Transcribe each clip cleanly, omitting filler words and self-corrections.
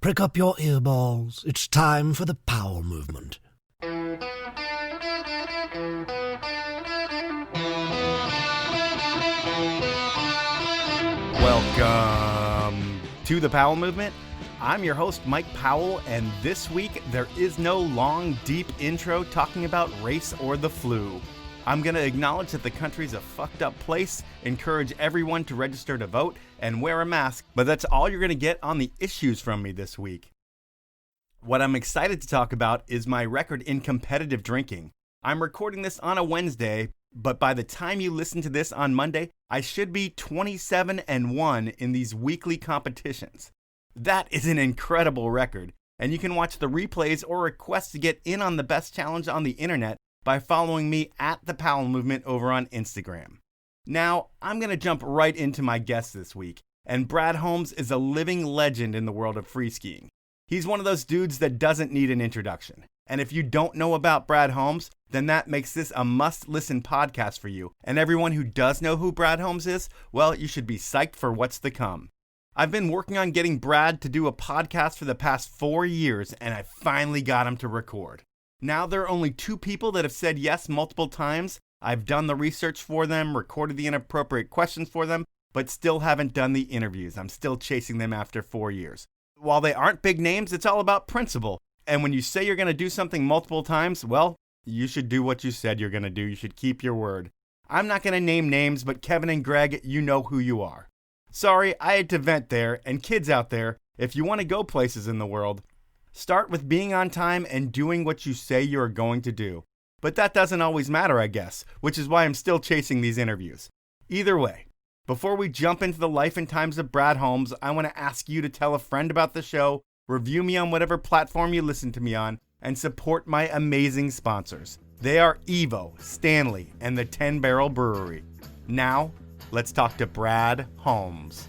prick up your earballs. It's time for the power movement. Welcome to the Powell Movement. I'm your host, Mike Powell, and this week there is no long, deep intro talking about race or the flu. I'm going to acknowledge that the country's a fucked up place, encourage everyone to register to vote, and wear a mask, but that's all you're going to get on the issues from me this week. What I'm excited to talk about is my record in competitive drinking. I'm recording this on a Wednesday, but by the time you listen to this on Monday, I should be 27-1 in these weekly competitions. That is an incredible record, and you can watch the replays or request to get in on the best challenge on the internet by following me at the Powell Movement over on Instagram. Now, I'm going to jump right into my guest this week, and Brad Holmes is a living legend in the world of free skiing. He's one of those dudes that doesn't need an introduction. And if you don't know about Brad Holmes, then that makes this a must-listen podcast for you. And everyone who does know who Brad Holmes is, well, you should be psyched for what's to come. I've been working on getting Brad to do a podcast for the past 4 years, and I finally got him to record. Now there are only 2 people that have said yes multiple times. I've done the research for them, recorded the inappropriate questions for them, but still haven't done the interviews. I'm still chasing them after 4 years. While they aren't big names, it's all about principle. And when you say you're going to do something multiple times, well, you should do what you said you're going to do. You should keep your word. I'm not going to name names, but Kevin and Greg, you know who you are. Sorry, I had to vent there, and kids out there, if you want to go places in the world, start with being on time and doing what you say you're going to do. But that doesn't always matter, I guess, which is why I'm still chasing these interviews. Either way, before we jump into the life and times of Brad Holmes, I want to ask you to tell a friend about the show, review me on whatever platform you listen to me on, and support my amazing sponsors. They are Evo, Stanley, and the 10 Barrel Brewery. Now, let's talk to Brad Holmes.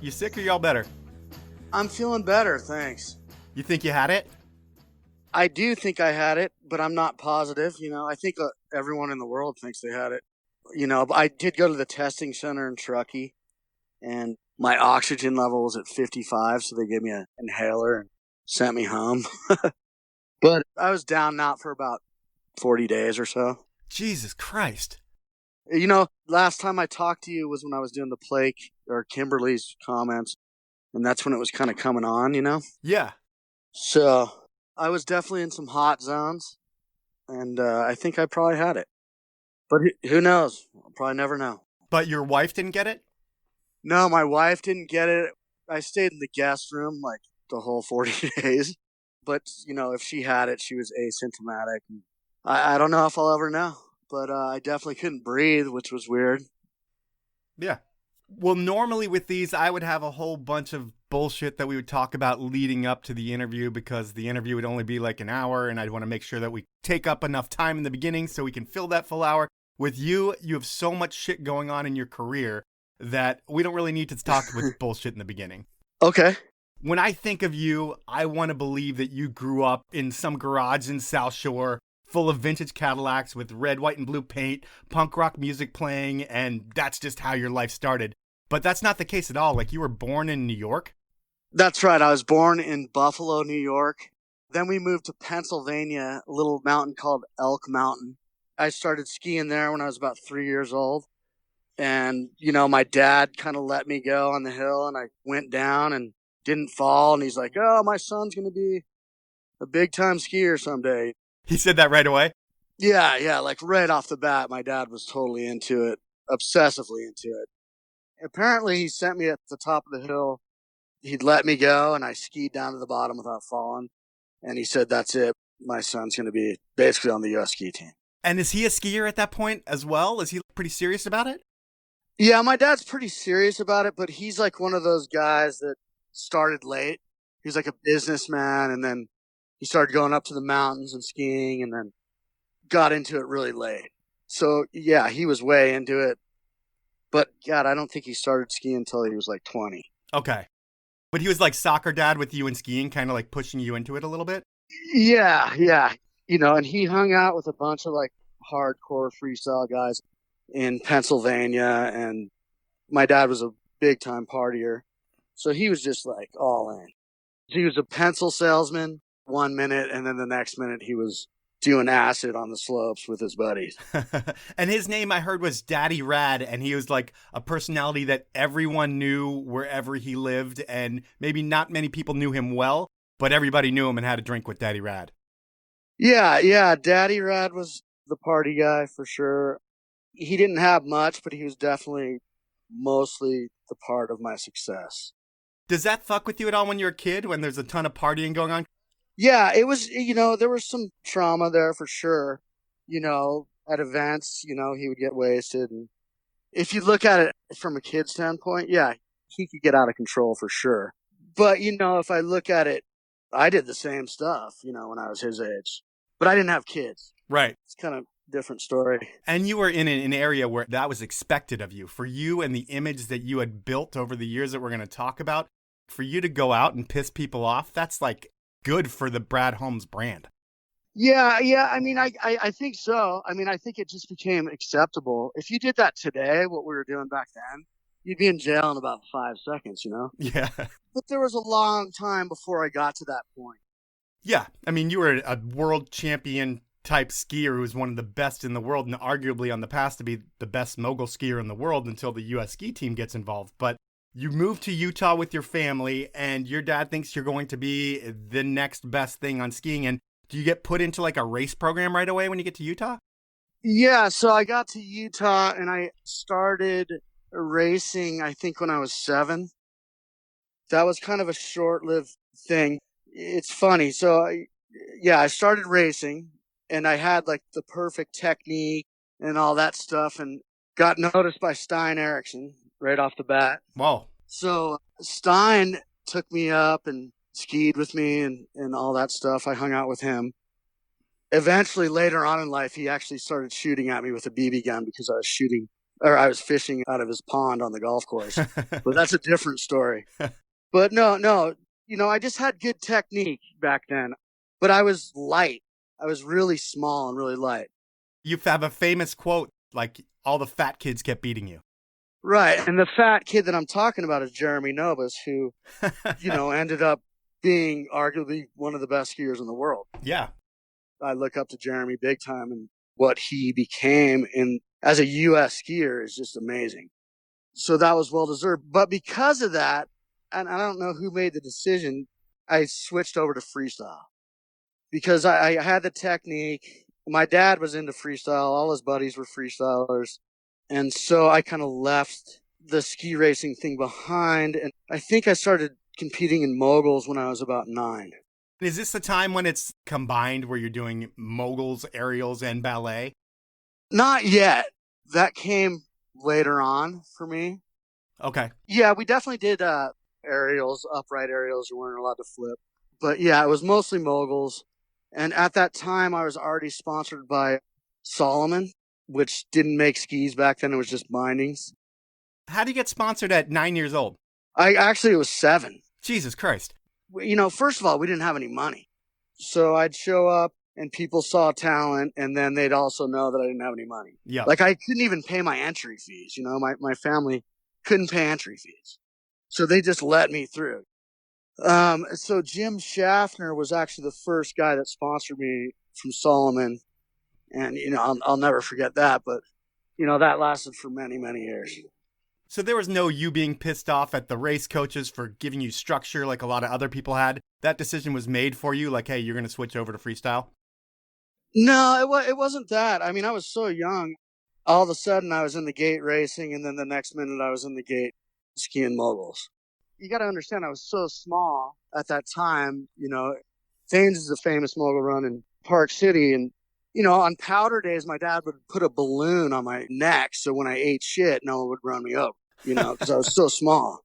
You sick or y'all better? I'm feeling better, thanks. You think you had it? I do think I had it, but I'm not positive. I think everyone in the world thinks they had it. But I did go to the testing center in Truckee, and my oxygen level was at 55, so they gave me an inhaler and sent me home. But I was down and out for about 40 days or so. Jesus Christ. Last time I talked to you was when I was doing the Plake or Kimberly's comments, and that's when it was kind of coming on, Yeah. So I was definitely in some hot zones, and I think I probably had it. But who knows? I'll probably never know. But your wife didn't get it? No, my wife didn't get it. I stayed in the guest room like the whole 40 days. But, if she had it, she was asymptomatic. I don't know if I'll ever know. But I definitely couldn't breathe, which was weird. Yeah. Well, normally with these, I would have a whole bunch of bullshit that we would talk about leading up to the interview because the interview would only be like an hour, and I'd want to make sure that we take up enough time in the beginning so we can fill that full hour. With you, you have so much shit going on in your career that we don't really need to talk with bullshit in the beginning. Okay. When I think of you, I want to believe that you grew up in some garage in South Shore full of vintage Cadillacs with red, white, and blue paint, punk rock music playing, and that's just how your life started. But that's not the case at all. Like, you were born in New York? That's right. I was born in Buffalo, New York. Then we moved to Pennsylvania, a little mountain called Elk Mountain. I started skiing there when I was about 3 years old. And, my dad kind of let me go on the hill, and I went down and didn't fall. And he's like, oh, my son's going to be a big-time skier someday. He said that right away? Yeah, like right off the bat, my dad was totally into it, obsessively into it. Apparently, he sent me at the top of the hill. He'd let me go, and I skied down to the bottom without falling. And he said, that's it. My son's going to be basically on the U.S. ski team. And is he a skier at that point as well? Is he pretty serious about it? Yeah, my dad's pretty serious about it, but he's like one of those guys that started late. He's like a businessman, and then he started going up to the mountains and skiing, and then got into it really late. So, yeah, he was way into it. But, God, I don't think he started skiing until he was like 20. Okay. But he was like soccer dad with you in skiing, kind of like pushing you into it a little bit? Yeah. And he hung out with a bunch of like hardcore freestyle guys in Pennsylvania. And my dad was a big time partier. So he was just like all in. He was a pencil salesman 1 minute, and then the next minute he was doing acid on the slopes with his buddies. And his name I heard was Daddy Rad, and he was like a personality that everyone knew wherever he lived, and maybe not many people knew him well, but everybody knew him and had a drink with Daddy Rad. Yeah. Daddy Rad was the party guy for sure. He didn't have much, but he was definitely mostly the part of my success. Does that fuck with you at all when you're a kid, when there's a ton of partying going on? Yeah, it was, there was some trauma there for sure. At events, he would get wasted. And if you look at it from a kid standpoint, yeah, he could get out of control for sure. But, if I look at it, I did the same stuff, when I was his age. But I didn't have kids. Right. It's kind of a different story. And you were in an area where that was expected of you. For you and the image that you had built over the years that we're going to talk about, for you to go out and piss people off, that's like good for the Brad Holmes brand. Yeah. I mean, I think so. I mean, I think it just became acceptable. If you did that today, what we were doing back then, you'd be in jail in about 5 seconds, Yeah. But there was a long time before I got to that point. Yeah. I mean, you were a world champion type skier who was one of the best in the world and arguably on the path to be the best mogul skier in the world until the U.S. ski team gets involved. But you moved to Utah with your family and your dad thinks you're going to be the next best thing on skiing. And do you get put into like a race program right away when you get to Utah? Yeah. So I got to Utah and I started racing, I think, when I was 7. That was kind of a short-lived thing. It's funny. So, I started racing, and I had, like, the perfect technique and all that stuff, and got noticed by Stein Erickson right off the bat. Wow. So Stein took me up and skied with me and all that stuff. I hung out with him. Eventually, later on in life, he actually started shooting at me with a BB gun because I was fishing out of his pond on the golf course. But that's a different story. But no, I just had good technique back then, but I was light. I was really small and really light. You have a famous quote, like all the fat kids kept beating you. Right. And the fat kid that I'm talking about is Jeremy Novus, who, ended up being arguably one of the best skiers in the world. Yeah. I look up to Jeremy big time, and what he became as a U.S. skier is just amazing. So that was well deserved. But because of that, and I don't know who made the decision, I switched over to freestyle because I had the technique. My dad was into freestyle. All his buddies were freestylers. And so I kind of left the ski racing thing behind. And I think I started competing in moguls when I was about 9. Is this the time when it's combined where you're doing moguls, aerials, and ballet? Not yet. That came later on for me. Okay. Yeah, we definitely did aerials, upright aerials. You weren't allowed to flip. But yeah, it was mostly moguls. And at that time, I was already sponsored by Salomon, which didn't make skis back then. It was just bindings. How do you get sponsored at 9 years old? It was 7. Jesus Christ. First of all, we didn't have any money. So I'd show up and people saw talent, and then they'd also know that I didn't have any money. Yeah. Like I couldn't even pay my entry fees. My family couldn't pay entry fees. So they just let me through. So Jim Schaffner was actually the first guy that sponsored me from Salomon. And, I'll never forget that. But, that lasted for many, many years. So there was no you being pissed off at the race coaches for giving you structure like a lot of other people had. That decision was made for you, like, hey, you're going to switch over to freestyle? No, it wasn't that. I mean, I was so young. All of a sudden, I was in the gate racing, and then the next minute, I was in the gate skiing moguls. You got to understand, I was so small at that time. Thames is a famous mogul run in Park City, and on powder days, my dad would put a balloon on my neck, so when I ate shit, no one would run me over. Because I was so small.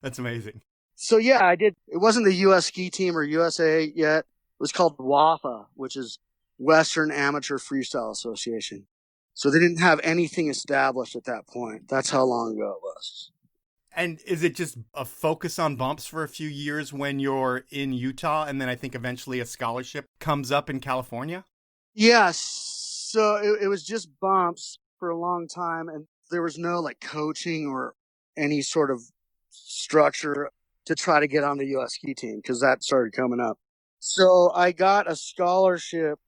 That's amazing. So yeah, I did. It wasn't the U.S. ski team or USA yet. It was called WAFA, which is Western Amateur Freestyle Association. So they didn't have anything established at that point. That's how long ago it was. And is it just a focus on bumps for a few years when you're in Utah, and then I think eventually a scholarship comes up in California? Yes. So it was just bumps for a long time, and there was no like coaching or any sort of structure. to try to get on the U.S. ski team because that started coming up. So I got a scholarship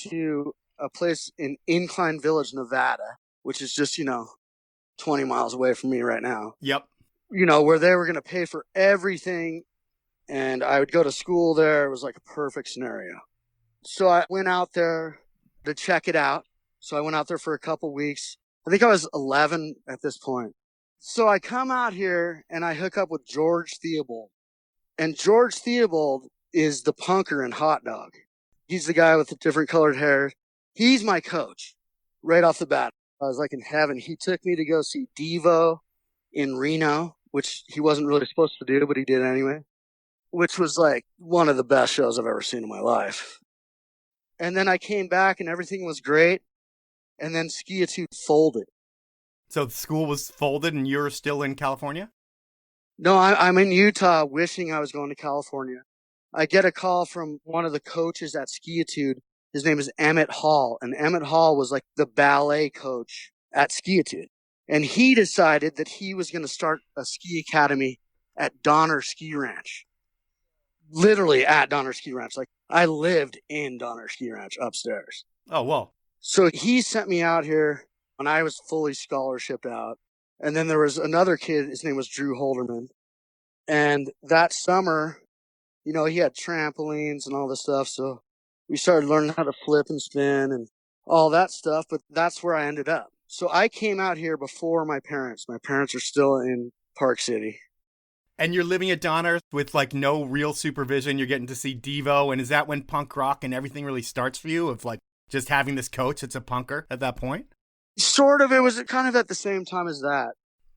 to a place in Incline Village, Nevada, which is just, 20 miles away from me right now. Yep. Where they were going to pay for everything. And I would go to school there. It was like a perfect scenario. So I went out there to check it out. So I went out there for a couple weeks. I think I was 11 at this point. So I come out here and I hook up with George Theobald. And George Theobald is the punker in Hot Dog. He's the guy with the different colored hair. He's my coach right off the bat. I was like in heaven. He took me to go see Devo in Reno, which he wasn't really supposed to do, but he did anyway, which was like one of the best shows I've ever seen in my life. And then I came back and everything was great. And then Skiatoon folded. So the school was folded and you're still in California? No, I'm in Utah wishing I was going to California. I get a call from one of the coaches at Skiatoon. His name is Emmett Hall. And Emmett Hall was like the ballet coach at Skiatoon. And he decided that he was going to start a ski academy at Donner Ski Ranch. Literally at Donner Ski Ranch. Like I lived in Donner Ski Ranch upstairs. Oh, whoa. So he sent me out here when I was fully scholarshiped out. And then there was another kid, his name was Drew Holderman. And that summer, he had trampolines and all this stuff. So we started learning how to flip and spin and all that stuff. But that's where I ended up. So I came out here before my parents. My parents are still in Park City. And you're living at Donner with like no real supervision. You're getting to see Devo. And is that when punk rock and everything really starts for you? Of like just having this coach that's a punker at that point? Sort of. It was kind of at the same time as that.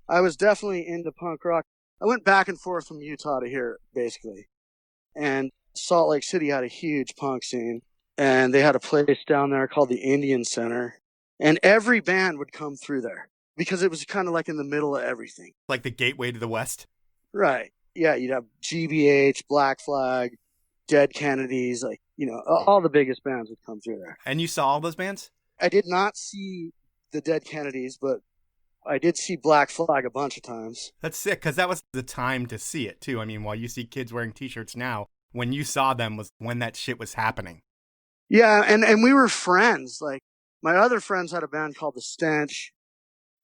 I was definitely into punk rock. I went back and forth from Utah to here, basically. And Salt Lake City had a huge punk scene. And they had a place down there called the Indian Center. And every band would come through there because it was kind of like in the middle of everything. Like the gateway to the West? Right. Yeah, you'd have GBH, Black Flag, Dead Kennedys, all the biggest bands would come through there. And you saw all those bands? I did not see the Dead Kennedys, but I did see Black Flag a bunch of times. That's sick, because that was the time to see it, too. I mean, while you see kids wearing T-shirts now, when you saw them was when that shit was happening. Yeah, and we were friends. Like, my other friends had a band called The Stench.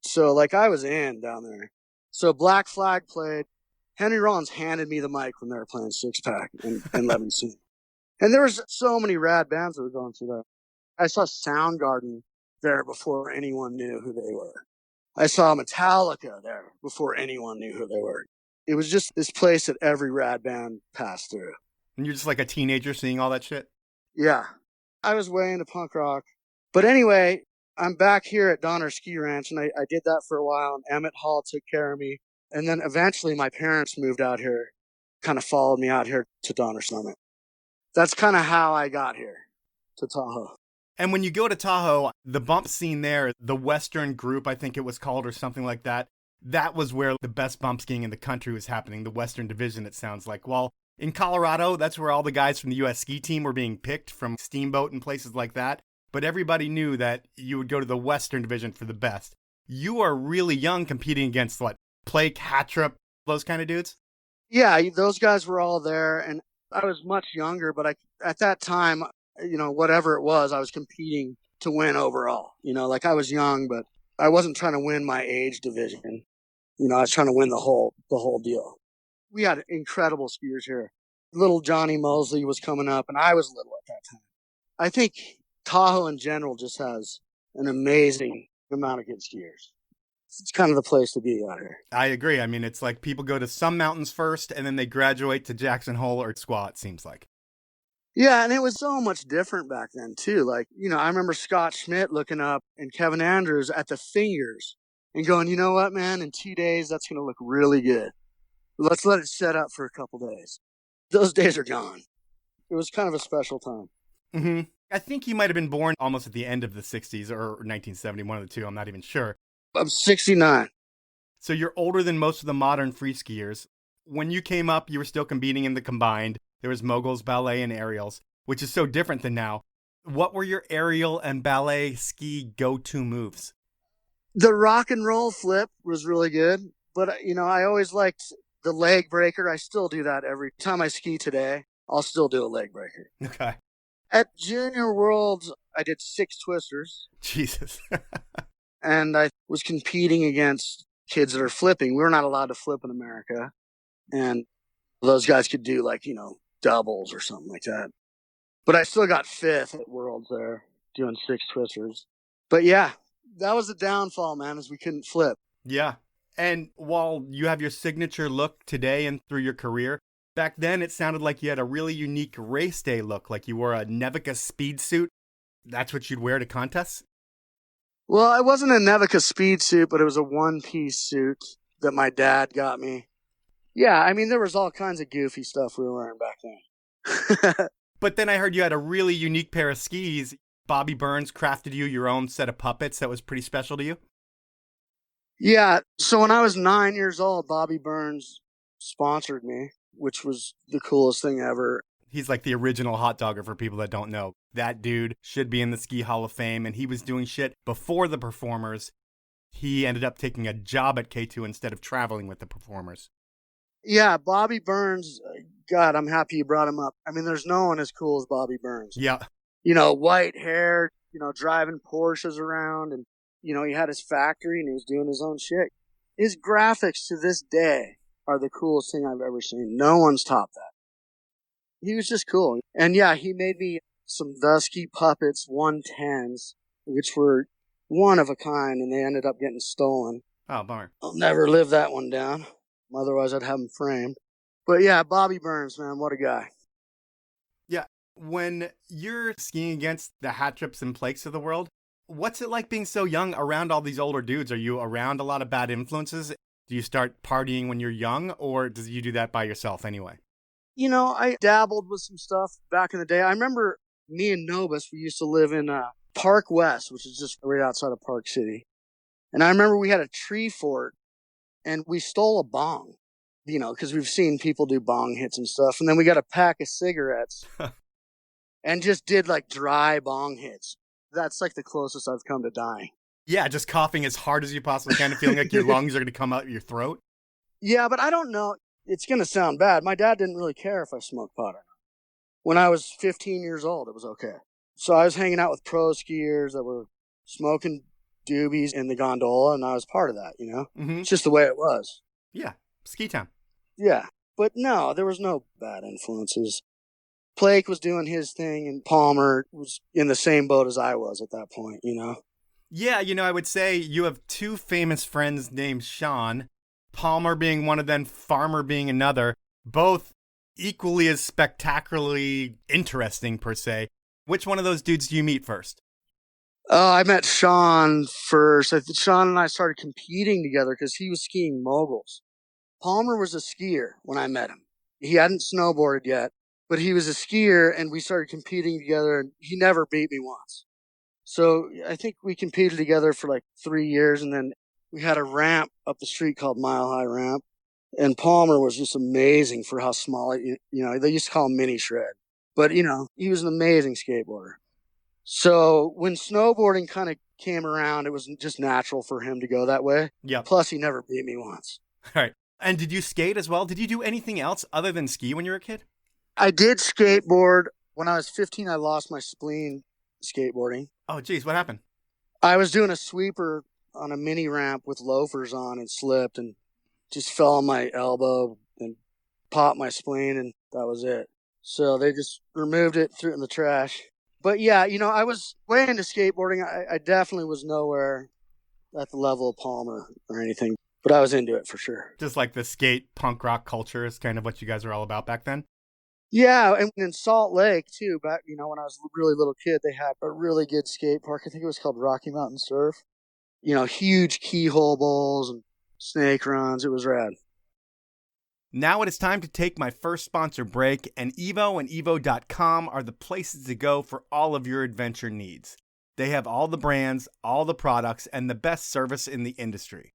So, like, I was in down there. So Black Flag played. Henry Rollins handed me the mic when they were playing Six Pack and let me sing. And there was so many rad bands that were going through there. I saw Soundgarden there before anyone knew who they were. I saw Metallica there before anyone knew who they were. It was just this place that every rad band passed through. And you're just like a teenager seeing all that shit? Yeah. I was way into punk rock. But anyway, I'm back here at Donner Ski Ranch, and I did that for a while, and Emmett Hall took care of me. And then eventually my parents moved out here, kind of followed me out here to Donner Summit. That's kind of how I got here to Tahoe. And when you go to Tahoe, the bump scene there, the Western Group, I think it was called, or something like that, that was where the best bump skiing in the country was happening, the Western Division, it sounds like. Well, in Colorado, that's where all the guys from the U.S. ski team were being picked from Steamboat and places like that. But everybody knew that you would go to the Western Division for the best. You are really young competing against, what, Plake, Hattrop, those kind of dudes? Yeah, those guys were all there, and I was much younger, but at that time, whatever it was, I was competing to win overall. I was young, but I wasn't trying to win my age division. I was trying to win the whole deal. We had incredible skiers here. Little Johnny Mosley was coming up, and I was little at that time. I think Tahoe in general just has an amazing amount of good skiers. It's kind of the place to be out here. I agree. I mean, it's like people go to some mountains first, and then they graduate to Jackson Hole or Squaw, it seems like. Yeah, and it was so much different back then, too. Like, I remember Scott Schmidt looking up and Kevin Andrews at the fingers and going, you know what, man, in 2 days, that's going to look really good. Let's let it set up for a couple days. Those days are gone. It was kind of a special time. Mm-hmm. I think you might have been born almost at the end of the 60s or 1970, one of the two. I'm not even sure. I'm 69. So you're older than most of the modern free skiers. When you came up, you were still competing in the combined. There was moguls, ballet, and aerials, which is so different than now. What were your aerial and ballet ski go-to moves? The rock and roll flip was really good, but, I always liked The leg breaker, I still do that every time I ski today. I'll still do a leg breaker. Okay. At Junior Worlds, I did 6 twisters. Jesus. And I was competing against kids that are flipping. We were not allowed to flip in America. And those guys could do doubles or something like that. But I still got 5th at Worlds there doing 6 twisters. But yeah, that was the downfall, man, is we couldn't flip. Yeah. And while you have your signature look today and through your career, back then it sounded like you had a really unique race day look, like you wore a Nevica speed suit. That's what you'd wear to contests? Well, it wasn't a Nevica speed suit, but it was a one-piece suit that my dad got me. Yeah, I mean, there was all kinds of goofy stuff we were wearing back then. But then I heard you had a really unique pair of skis. Bobby Burns crafted you your own set of puppets that was pretty special to you? Yeah, so when I was 9 years old, Bobby Burns sponsored me, which was the coolest thing ever. He's like the original hot dogger for people that don't know. That dude should be in the Ski Hall of Fame, and he was doing shit before the performers. He ended up taking a job at K2 instead of traveling with the performers. Yeah, Bobby Burns, God, I'm happy you brought him up. I mean, there's no one as cool as Bobby Burns. Yeah. White hair, driving Porsches around, and, he had his factory and he was doing his own shit. His graphics to this day are the coolest thing I've ever seen. No one's topped that. He was just cool. And yeah, he made me some Dusky Puppets 110s, which were one of a kind, and they ended up getting stolen. Oh, bummer. I'll never live that one down. Otherwise, I'd have them framed. But yeah, Bobby Burns, man, what a guy. Yeah. When you're skiing against the Hat Trips and Plakes of the world, what's it like being so young around all these older dudes? Are you around a lot of bad influences? Do you start partying when you're young, or do you do that by yourself anyway? I dabbled with some stuff back in the day. I remember me and Nobus, we used to live in Park West, which is just right outside of Park City. And I remember we had a tree fort, and we stole a bong, because we've seen people do bong hits and stuff. And then we got a pack of cigarettes and just did dry bong hits. That's the closest I've come to dying. Yeah, just coughing as hard as you possibly can and feeling like your lungs are going to come out your throat. Yeah, but I don't know. It's going to sound bad. My dad didn't really care if I smoked pot or not. When I was 15 years old, it was okay. So I was hanging out with pro skiers that were smoking doobies in the gondola, and I was part of that, Mm-hmm. It's just the way it was. Yeah, ski time. Yeah. But no, there was no bad influences. Plake was doing his thing, and Palmer was in the same boat as I was at that point, Yeah, I would say you have 2 famous friends named Sean, Palmer being one of them, Farmer being another, both equally as spectacularly interesting, per se. Which one of those dudes do you meet first? I met Sean first. Sean and I started competing together because he was skiing moguls. Palmer was a skier when I met him. He hadn't snowboarded yet, but he was a skier, and we started competing together, and he never beat me once. So I think we competed together for 3 years, and then we had a ramp up the street called Mile High Ramp. And Palmer was just amazing for how small, they used to call him Mini Shred. But, he was an amazing skateboarder. So when snowboarding kind of came around, it was just natural for him to go that way. Yeah. Plus, he never beat me once. All right. And did you skate as well? Did you do anything else other than ski when you were a kid? I did skateboard. When I was 15, I lost my spleen skateboarding. Oh, geez. What happened? I was doing a sweeper on a mini ramp with loafers on and slipped and just fell on my elbow and popped my spleen, and that was it. So they just removed it, threw it in the trash. But yeah, I was way into skateboarding. I definitely was nowhere at the level of Palmer or anything, but I was into it for sure. Just like the skate punk rock culture is kind of what you guys were all about back then? Yeah, and in Salt Lake, too, back, when I was a really little kid, they had a really good skate park. I think it was called Rocky Mountain Surf. Huge keyhole bowls and snake runs. It was rad. Now it is time to take my first sponsor break, and Evo and Evo.com are the places to go for all of your adventure needs. They have all the brands, all the products, and the best service in the industry.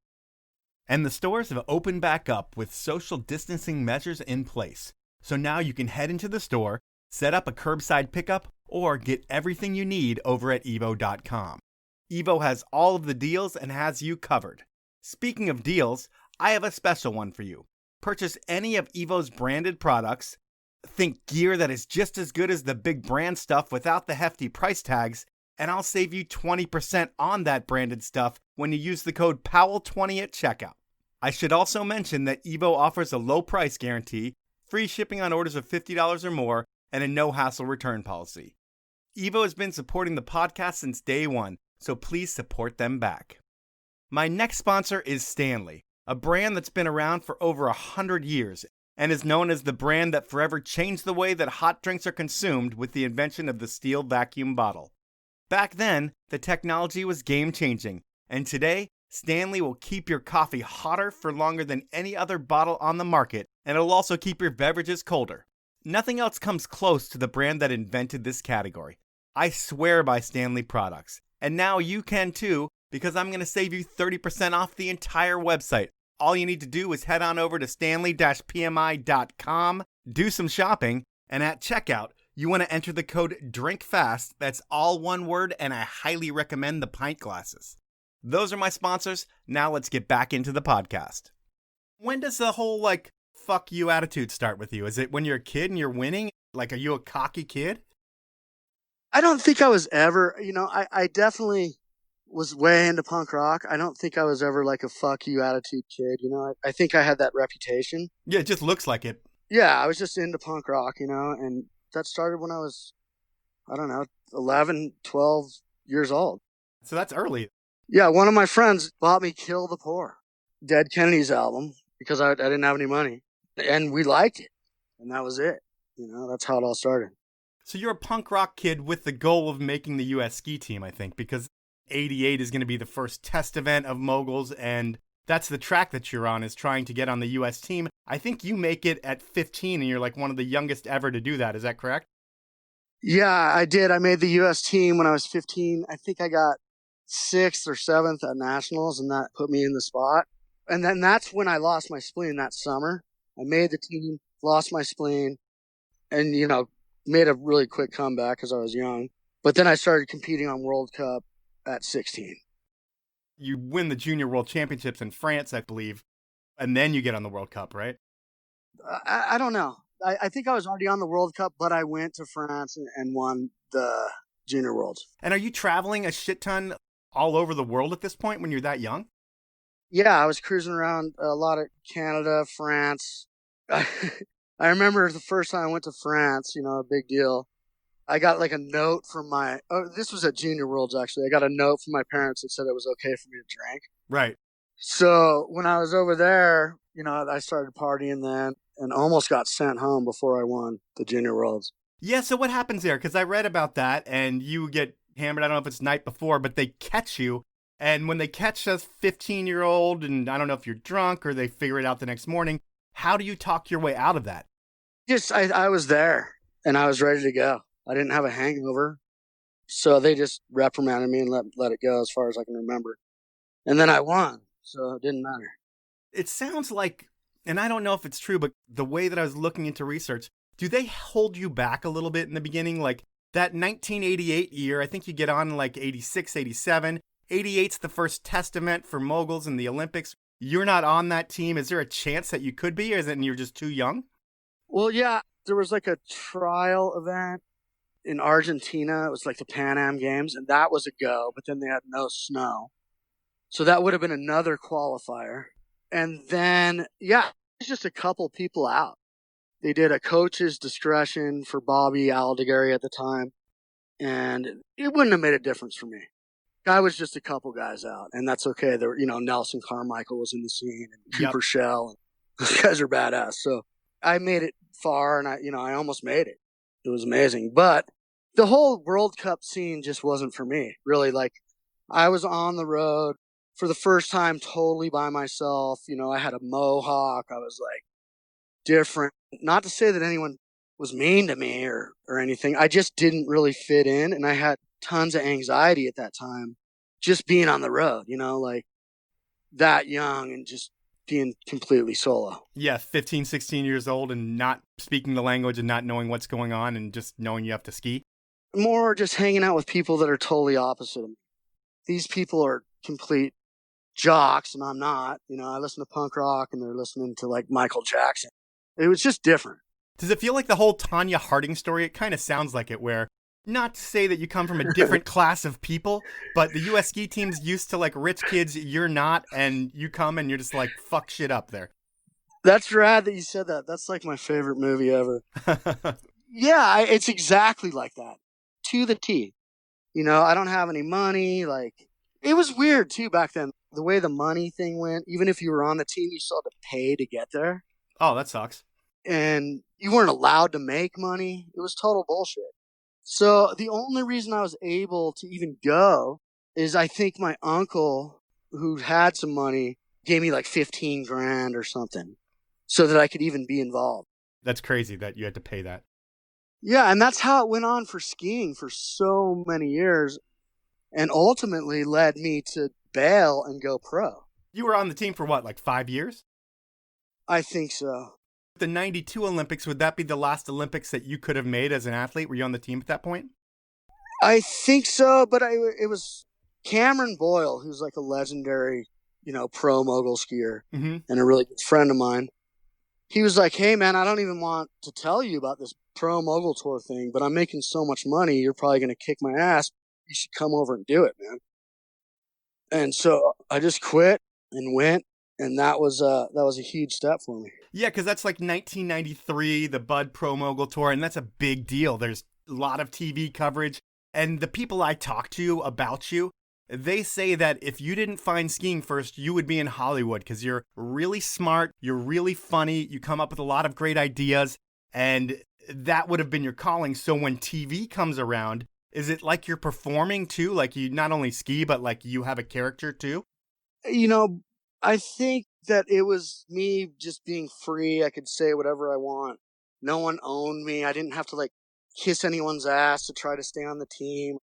And the stores have opened back up with social distancing measures in place. So now you can head into the store, set up a curbside pickup, or get everything you need over at Evo.com. Evo has all of the deals and has you covered. Speaking of deals, I have a special one for you. Purchase any of Evo's branded products. Think gear that is just as good as the big brand stuff without the hefty price tags, and I'll save you 20% on that branded stuff when you use the code POWEL20 at checkout. I should also mention that Evo offers a low price guarantee, free shipping on orders of $50 or more, and a no-hassle return policy. Evo has been supporting the podcast since day one, so please support them back. My next sponsor is Stanley, a brand that's been around for over 100 years and is known as the brand that forever changed the way that hot drinks are consumed with the invention of the steel vacuum bottle. Back then, the technology was game-changing, and today, Stanley will keep your coffee hotter for longer than any other bottle on the market, and it'll also keep your beverages colder. Nothing else comes close to the brand that invented this category. I swear by Stanley products, and now you can too, because I'm going to save you 30% off the entire website. All you need to do is head on over to stanley-pmi.com, do some shopping, and at checkout, you want to enter the code DRINKFAST. That's all one word, and I highly recommend the pint glasses. Those are my sponsors. Now let's get back into the podcast. When does the whole, fuck you attitude start with you? Is it when you're a kid and you're winning? Are you a cocky kid? I don't think I was ever, I definitely was way into punk rock. I don't think I was ever like a fuck you attitude kid. I think I had that reputation. Yeah, it just looks like it. Yeah, I was just into punk rock, and that started when I was, 11, 12 years old. So that's early. Yeah, one of my friends bought me Kill the Poor, Dead Kennedy's album, because I didn't have any money. And we liked it. And that was it. That's how it all started. So you're a punk rock kid with the goal of making the U.S. ski team, I think, because 88 is going to be the first test event of moguls, and that's the track that you're on, is trying to get on the U.S. team. I think you make it at 15, and you're one of the youngest ever to do that. Is that correct? Yeah, I did. I made the U.S. team when I was 15. I think I got 6th or 7th at nationals, and that put me in the spot. And then that's when I lost my spleen that summer. I made the team, lost my spleen, and, made a really quick comeback because I was young. But then I started competing on World Cup at 16. You win the Junior World Championships in France, I believe, and then you get on the World Cup, right? I don't know. I think I was already on the World Cup, but I went to France and won the Junior Worlds. And are you traveling a shit ton all over the world at this point when you're that young? Yeah, I was cruising around a lot of Canada, France. I remember the first time I went to France, a big deal. I got a note from this was at Junior Worlds, actually. I got a note from my parents that said it was okay for me to drink. Right. So when I was over there, I started partying then and almost got sent home before I won the Junior Worlds. Yeah, so what happens there? Because I read about that, and you get hammered. I don't know if it's night before, but they catch you. And when they catch a 15-year-old, and I don't know if you're drunk or they figure it out the next morning, how do you talk your way out of that? I was there, and I was ready to go. I didn't have a hangover, so they just reprimanded me and let it go as far as I can remember. And then I won, so it didn't matter. It sounds like, and I don't know if it's true, but the way that I was looking into research, do they hold you back a little bit in the beginning? That 1988 year, I think you get on 86, 87. 88's the first test event for moguls in the Olympics. You're not on that team. Is there a chance that you could be, or is it you're just too young? Well, yeah, there was a trial event in Argentina. It was the Pan Am Games, and that was a go, but then they had no snow. So that would have been another qualifier. And then, it's just a couple people out. They did a coach's discretion for Bobby Aldegari at the time, and it wouldn't have made a difference for me. I was just a couple guys out, and that's okay. There were, Nelson Carmichael was in the scene, and Cooper Shell, and those guys are badass. So I made it far, and I almost made it. It was amazing. But the whole World Cup scene just wasn't for me, really. I was on the road for the first time totally by myself. I had a mohawk. I was different. Not to say that anyone was mean to me or anything. I just didn't really fit in, and I had tons of anxiety at that time just being on the road, that young and just being completely solo. Yeah, 15, 16 years old and not speaking the language and not knowing what's going on and just knowing you have to ski. More just hanging out with people that are totally opposite of me. These people are complete jocks and I'm not. I listen to punk rock and they're listening to like Michael Jackson. It was just different. Does it feel like the whole Tanya Harding story? It kind of sounds like it, where not to say that you come from a different class of people, but the U.S. ski team's used to like rich kids. You're not, and you come and you're just like, fuck shit up there. That's rad that you said that. That's like my favorite movie ever. Yeah, it's exactly like that. To the T. I don't have any money. Like, it was weird too back then. The way the money thing went, even if you were on the team, you still had to pay to get there. Oh, that sucks. And you weren't allowed to make money. It was total bullshit. So the only reason I was able to even go is I think my uncle, who had some money, gave me like 15 grand or something so that I could even be involved. That's crazy that you had to pay that. Yeah, and that's how it went on for skiing for so many years, and ultimately led me to bail and go pro. You were on the team for what, like 5 years? I think so. The 92 Olympics, would that be the last Olympics that you could have made as an athlete? Were you on the team at that point? I think so, but it was Cameron Boyle, who's like a legendary, pro mogul skier and a really good friend of mine. He was like, hey, man, I don't even want to tell you about this Pro Mogul Tour thing, but I'm making so much money, you're probably going to kick my ass. You should come over and do it, man. And so I just quit and went, and that was a huge step for me. Yeah, because that's like 1993, the Bud Pro Mogul Tour, and that's a big deal. There's a lot of TV coverage, and the people I talk to about you, they say that if you didn't find skiing first, you would be in Hollywood because you're really smart, you're really funny, you come up with a lot of great ideas, and that would have been your calling. So when TV comes around, is it like you're performing too? Like you not only ski, but like you have a character too? I think that it was me just being free. I could say whatever I want. No one owned me. I didn't have to like kiss anyone's ass to try to stay on the team.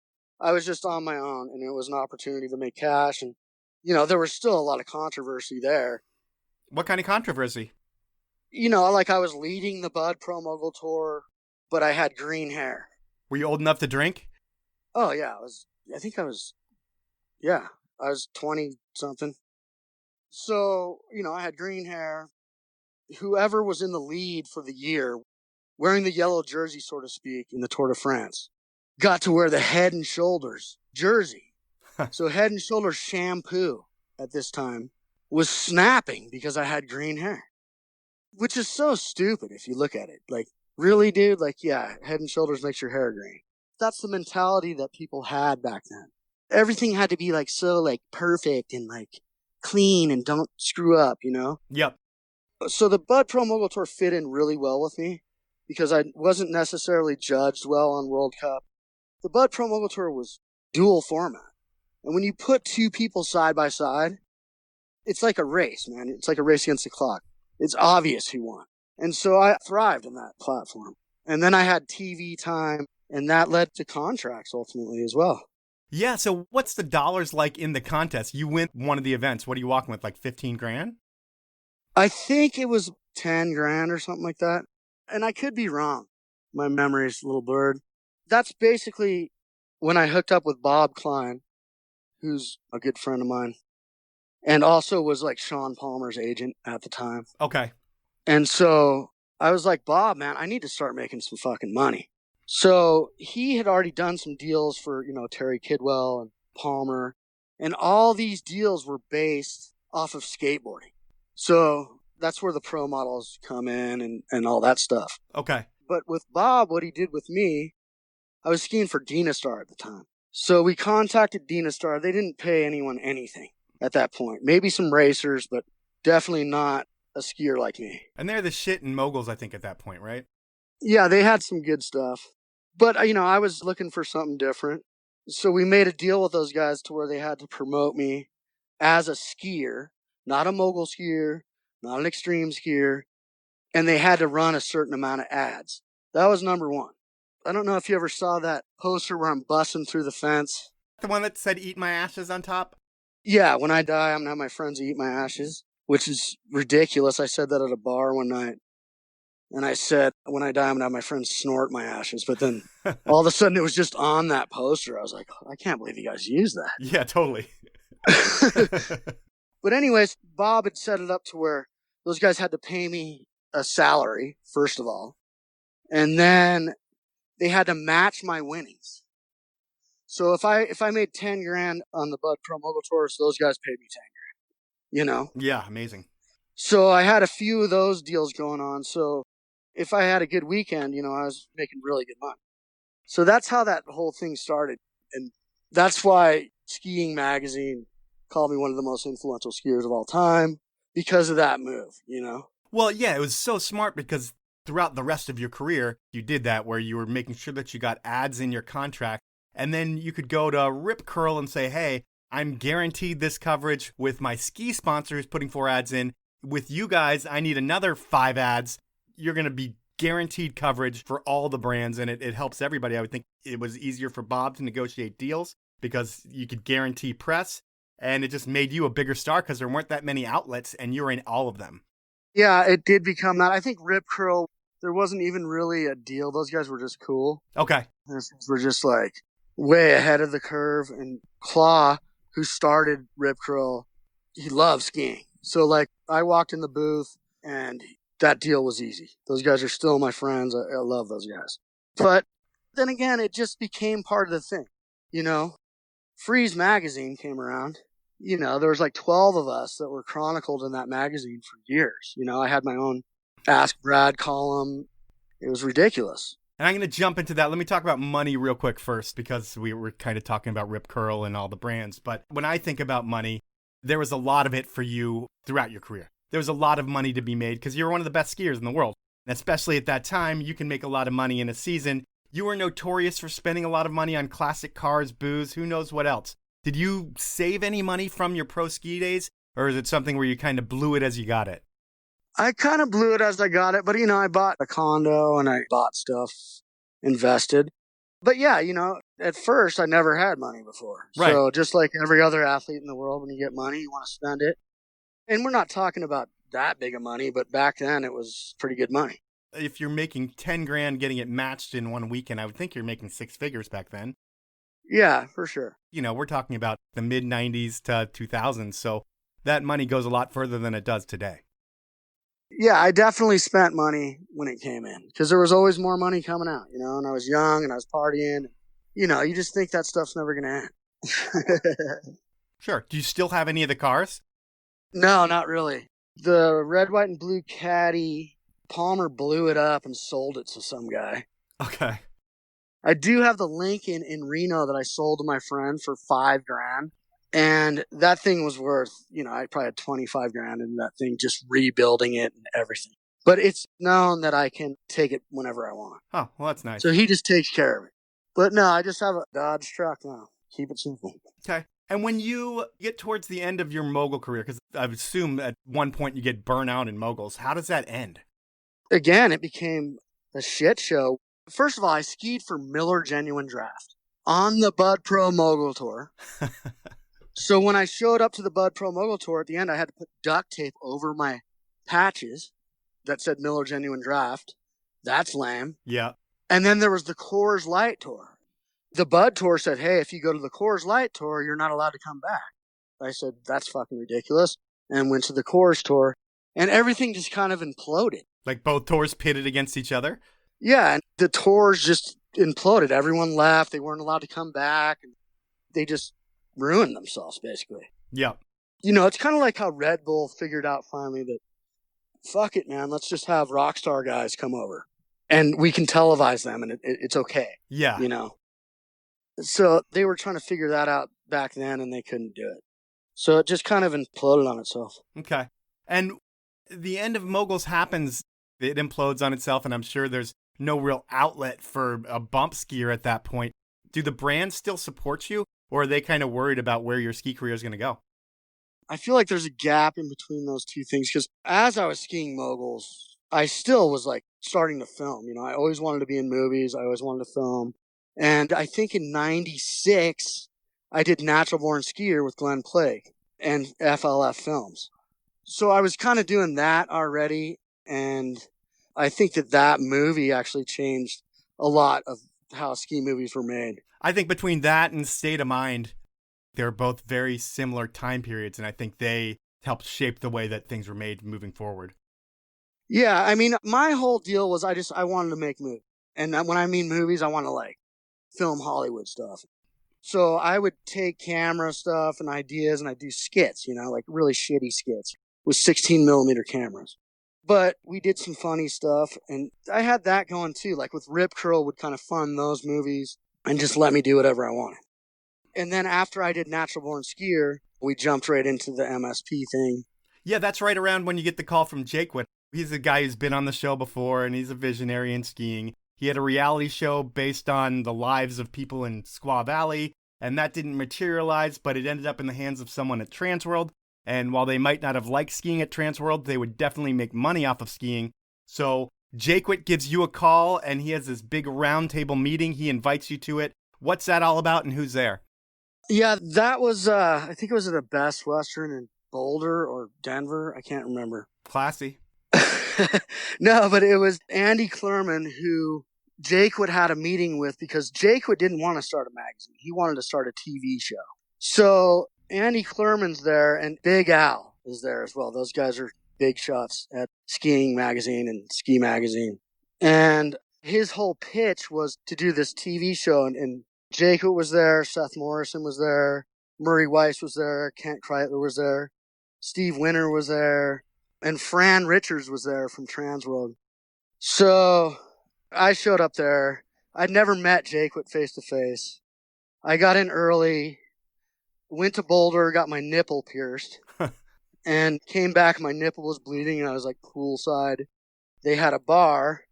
I was just on my own, and it was an opportunity to make cash. And, there was still a lot of controversy there. What kind of controversy? Like I was leading the Bud Pro Mogul Tour, but I had green hair. Were you old enough to drink? Oh, yeah. I was 20 something. So, I had green hair. Whoever was in the lead for the year, wearing the yellow jersey, so to speak, in the Tour de France, got to wear the Head and Shoulders jersey. So Head and Shoulders shampoo at this time was snapping because I had green hair, which is so stupid if you look at it. Like, really, dude? Like, yeah, Head and Shoulders makes your hair green. That's the mentality that people had back then. Everything had to be like so like perfect and like clean and don't screw up, Yep. So the Bud Pro Mogul Tour fit in really well with me because I wasn't necessarily judged well on World Cup. The Bud Pro Mogul Tour was dual format. And when you put two people side by side, it's like a race, man. It's like a race against the clock. It's obvious who won. And so I thrived in that platform. And then I had TV time, and that led to contracts ultimately as well. Yeah, so what's the dollars like in the contest? You win one of the events. What are you walking with, like 15 grand? I think it was 10 grand or something like that. And I could be wrong. My memory's a little blurred. That's basically when I hooked up with Bob Klein, who's a good friend of mine, and also was like Sean Palmer's agent at the time. Okay. And so I was like, Bob, man, I need to start making some fucking money. So he had already done some deals for, Terry Kidwell and Palmer. And all these deals were based off of skateboarding. So that's where the pro models come in and all that stuff. Okay. But with Bob, what he did with me, I was skiing for Dynastar at the time. So we contacted Dynastar. They didn't pay anyone anything at that point. Maybe some racers, but definitely not a skier like me. And they're the shit in moguls, I think, at that point, right? Yeah, they had some good stuff. But, I was looking for something different. So we made a deal with those guys to where they had to promote me as a skier, not a mogul skier, not an extreme skier, and they had to run a certain amount of ads. That was number one. I don't know if you ever saw that poster where I'm busting through the fence. The one that said eat my ashes on top? Yeah, when I die, I'm going to have my friends eat my ashes, which is ridiculous. I said that at a bar one night. And I said, when I die, I'm going to have my friends snort my ashes. But then all of a sudden it was just on that poster. I was like, I can't believe you guys used that. Yeah, totally. But anyways, Bob had set it up to where those guys had to pay me a salary, first of all. And then they had to match my winnings. So if I made 10 grand on the Bud Pro Mogul Tour, so those guys paid me 10 grand, Yeah, amazing. So I had a few of those deals going on. So if I had a good weekend, I was making really good money. So that's how that whole thing started. And that's why Skiing Magazine called me one of the most influential skiers of all time because of that move, Well, yeah, it was so smart because throughout the rest of your career, you did that where you were making sure that you got ads in your contract. And then you could go to Rip Curl and say, hey, I'm guaranteed this coverage with my ski sponsors putting 4 ads in. With you guys, I need another 5 ads. You're going to be guaranteed coverage for all the brands, and it helps everybody. I would think it was easier for Bob to negotiate deals because you could guarantee press, and it just made you a bigger star because there weren't that many outlets, and you were in all of them. Yeah, it did become that. I think Rip Curl, there wasn't even really a deal. Those guys were just cool. Okay. Those guys were just like way ahead of the curve. And Claw, who started Rip Curl, he loved skiing. So like I walked in the booth and that deal was easy. Those guys are still my friends. I love those guys. But then again, it just became part of the thing. Freeze magazine came around. There was like 12 of us that were chronicled in that magazine for years. I had my own Ask Brad column. It was ridiculous. And I'm going to jump into that. Let me talk about money real quick first because we were kind of talking about Rip Curl and all the brands. But when I think about money, there was a lot of it for you throughout your career. There was a lot of money to be made because you were one of the best skiers in the world. And especially at that time, you can make a lot of money in a season. You were notorious for spending a lot of money on classic cars, booze, who knows what else. Did you save any money from your pro ski days? Or is it something where you kind of blew it as you got it? I kind of blew it as I got it. But, I bought a condo and I bought stuff, invested. But yeah, at first I never had money before. Right. So just like every other athlete in the world, when you get money, you want to spend it. And we're not talking about that big of money, but back then it was pretty good money. If you're making 10 grand getting it matched in one weekend, I would think you're making 6 figures back then. Yeah, for sure. We're talking about the mid 90s to 2000s. So that money goes a lot further than it does today. Yeah, I definitely spent money when it came in because there was always more money coming out, and I was young and I was partying. You just think that stuff's never going to end. Sure. Do you still have any of the cars? No, not really. The red, white, and blue Caddy, Palmer blew it up and sold it to some guy. Okay. I do have the Lincoln in Reno that I sold to my friend for $5 grand. And that thing was worth, I probably had 25 grand in that thing, just rebuilding it and everything. But it's known that I can take it whenever I want. Oh, well, that's nice. So he just takes care of it. But no, I just have a Dodge truck now. Keep it simple. Okay. And when you get towards the end of your mogul career, because I would assume at one point you get burnt out in moguls, how does that end? Again, it became a shit show. First of all, I skied for Miller Genuine Draft on the Bud Pro Mogul Tour. So when I showed up to the Bud Pro Mogul Tour at the end, I had to put duct tape over my patches that said Miller Genuine Draft. That's lame. Yeah. And then there was the Coors Light Tour. The Bud Tour said, hey, if you go to the Coors Light Tour, you're not allowed to come back. I said, that's fucking ridiculous. And went to the Coors Tour. And everything just kind of imploded. Like both tours pitted against each other? Yeah, and the tours just imploded. Everyone left. They weren't allowed to come back. And they just ruined themselves, basically. Yeah. It's kind of like how Red Bull figured out finally that, fuck it, man, let's just have rock star guys come over. And we can televise them, and it's okay. Yeah. So they were trying to figure that out back then, and they couldn't do it. So it just kind of imploded on itself. Okay. And the end of moguls happens, it implodes on itself, and I'm sure there's no real outlet for a bump skier at that point. Do the brands still support you, or are they kind of worried about where your ski career is going to go? I feel like there's a gap in between those two things, because as I was skiing moguls, I still was like starting to film. I always wanted to be in movies. I always wanted to film. And I think in 96, I did Natural Born Skier with Glen Plake and FLF Films. So I was kind of doing that already. And I think that movie actually changed a lot of how ski movies were made. I think between that and State of Mind, they're both very similar time periods. And I think they helped shape the way that things were made moving forward. Yeah, I mean, my whole deal was I wanted to make movies. And when I mean movies, I want to like film Hollywood stuff. So I would take camera stuff and ideas and I'd do skits, like really shitty skits with 16 millimeter cameras. But we did some funny stuff and I had that going too. Like with Rip Curl would kind of fund those movies and just let me do whatever I wanted. And then after I did Natural Born Skier, we jumped right into the MSP thing. Yeah, that's right around when you get the call from Jakewood. He's a guy who's been on the show before, and he's a visionary in skiing. He had a reality show based on the lives of people in Squaw Valley, and that didn't materialize, but it ended up in the hands of someone at Transworld. And while they might not have liked skiing at Transworld, they would definitely make money off of skiing. So Jakewood gives you a call, and he has this big roundtable meeting. He invites you to it. What's that all about, and who's there? Yeah, that was, I think it was at a Best Western in Boulder or Denver. I can't remember. Classy. No, but it was Andy Clerman who Jakewood had a meeting with because Jakewood didn't want to start a magazine. He wanted to start a TV show. So Andy Clerman's there and Big Al is there as well. Those guys are big shots at Skiing Magazine and Ski Magazine. And his whole pitch was to do this TV show. And Jakewood was there. Seth Morrison was there. Murray Weiss was there. Kent Kreitler was there. Steve Winter was there. And Fran Richards was there from Transworld. So I showed up there. I'd never met Jakewood face to face. I got in early, went to Boulder, got my nipple pierced, and came back. My nipple was bleeding, and I was like poolside. They had a bar.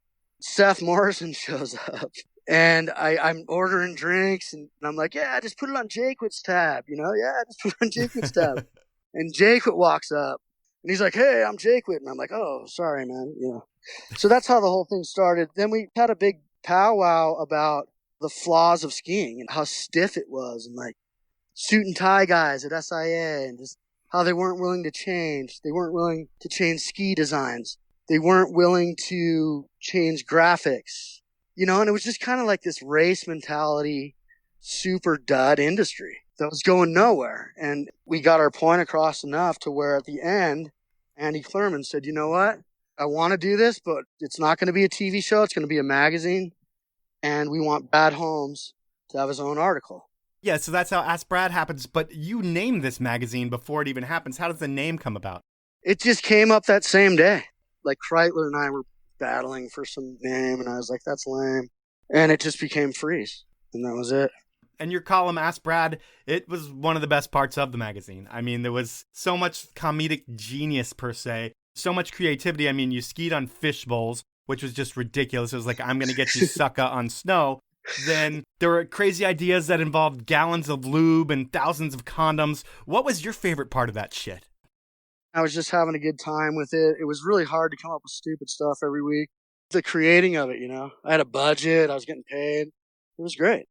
Seth Morrison shows up, and I'm ordering drinks, and I'm like, yeah, just put it on Jakewood's tab, Yeah, just put it on Jakewood's tab. And Jakewood walks up. And he's like, hey, I'm Jakewood. And I'm like, oh, sorry, man. So that's how the whole thing started. Then we had a big powwow about the flaws of skiing and how stiff it was and like suit and tie guys at SIA and just how they weren't willing to change. They weren't willing to change ski designs. They weren't willing to change graphics, and it was just kind of like this race mentality, super dud industry that was going nowhere. And we got our point across enough to where at the end, Andy Clerman said, you know what? I want to do this, but it's not going to be a TV show. It's going to be a magazine. And we want Brad Holmes to have his own article. Yeah, so that's how Ask Brad happens. But you named this magazine before it even happens. How does the name come about? It just came up that same day. Like Kreitler and I were battling for some name, and I was like, that's lame. And it just became Freeze. And that was it. And your column, Ask Brad, it was one of the best parts of the magazine. I mean, there was so much comedic genius, per se. So much creativity. I mean, you skied on fish bowls, which was just ridiculous. It was like, I'm going to get you sucka on snow. Then there were crazy ideas that involved gallons of lube and thousands of condoms. What was your favorite part of that shit? I was just having a good time with it. It was really hard to come up with stupid stuff every week. The creating of it, I had a budget. I was getting paid. It was great.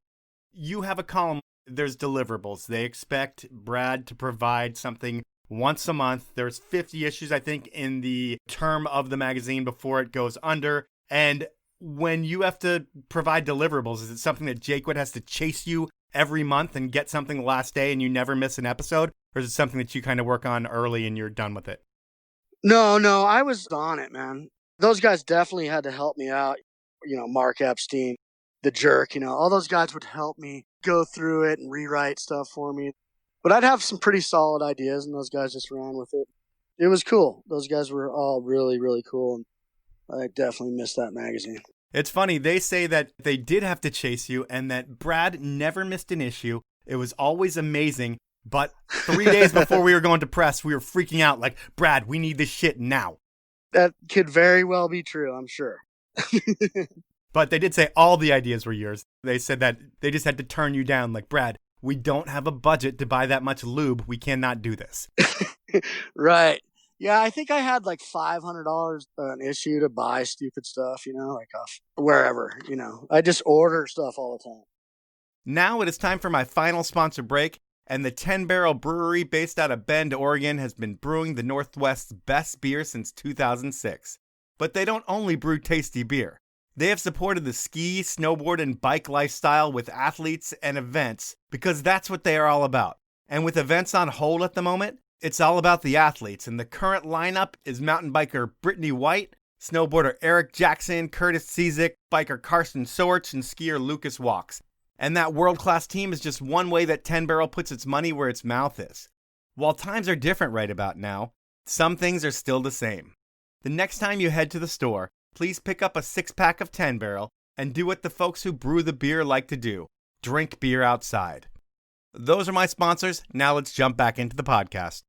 You have a column, there's deliverables. They expect Brad to provide something once a month. There's 50 issues, I think, in the term of the magazine before it goes under. And when you have to provide deliverables, is it something that Jakewood has to chase you every month and get something the last day and you never miss an episode? Or is it something that you kind of work on early and you're done with it? No, I was on it, man. Those guys definitely had to help me out. Mark Epstein. The Jerk, all those guys would help me go through it and rewrite stuff for me. But I'd have some pretty solid ideas, and those guys just ran with it. It was cool. Those guys were all really, really cool, and I definitely missed that magazine. It's funny. They say that they did have to chase you and that Brad never missed an issue. It was always amazing. But 3 days before we were going to press, we were freaking out like, Brad, we need this shit now. That could very well be true, I'm sure. But they did say all the ideas were yours. They said that they just had to turn you down. Like, Brad, we don't have a budget to buy that much lube. We cannot do this. Right. Yeah, I think I had like $500 an issue to buy stupid stuff, like off wherever, I just order stuff all the time. Now it is time for my final sponsor break. And the 10 Barrel Brewery, based out of Bend, Oregon, has been brewing the Northwest's best beer since 2006. But they don't only brew tasty beer. They have supported the ski, snowboard, and bike lifestyle with athletes and events because that's what they are all about. And with events on hold at the moment, It's all about the athletes, and the current lineup is mountain biker Brittany White, snowboarder Eric Jackson, Curtis Cizik, biker Carson Sorch, and skier Lucas Walks. And that world-class team is just one way that 10 Barrel puts its money where its mouth is. While times are different right about now, some things are still the same. The next time you head to the store, please pick up a 6-pack of 10 Barrel and do what the folks who brew the beer like to do: drink beer outside. Those are my sponsors. Now let's jump back into the podcast.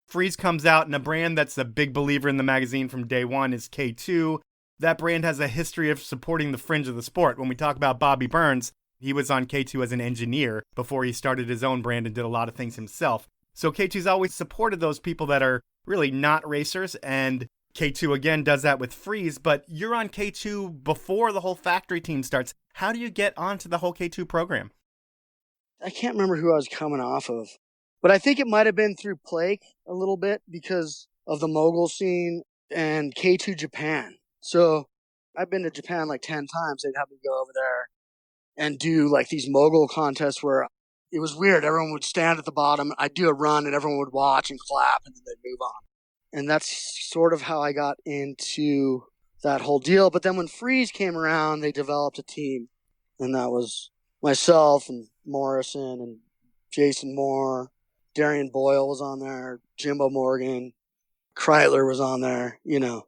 Freeze comes out, and a brand that's a big believer in the magazine from day one is K2. That brand has a history of supporting the fringe of the sport. When we talk about Bobby Burns, he was on K2 as an engineer before he started his own brand and did a lot of things himself. So K2's always supported those people that are really not racers, and K2 again does that with Freeze, but you're on K2 before the whole factory team starts. How do you get onto the whole K2 program? I can't remember who I was coming off of, but I think it might have been through Plake a little bit because of the mogul scene and K2 Japan. So I've been to Japan like 10 times. They'd have me go over there and do like these mogul contests where it was weird. Everyone would stand at the bottom. I'd do a run and everyone would watch and clap and then they'd move on. And that's sort of how I got into that whole deal. But then when Freeze came around, they developed a team. And that was myself and Morrison and Jason Moore. Darian Boyle was on there. Jimbo Morgan. Kreitler was on there, you know.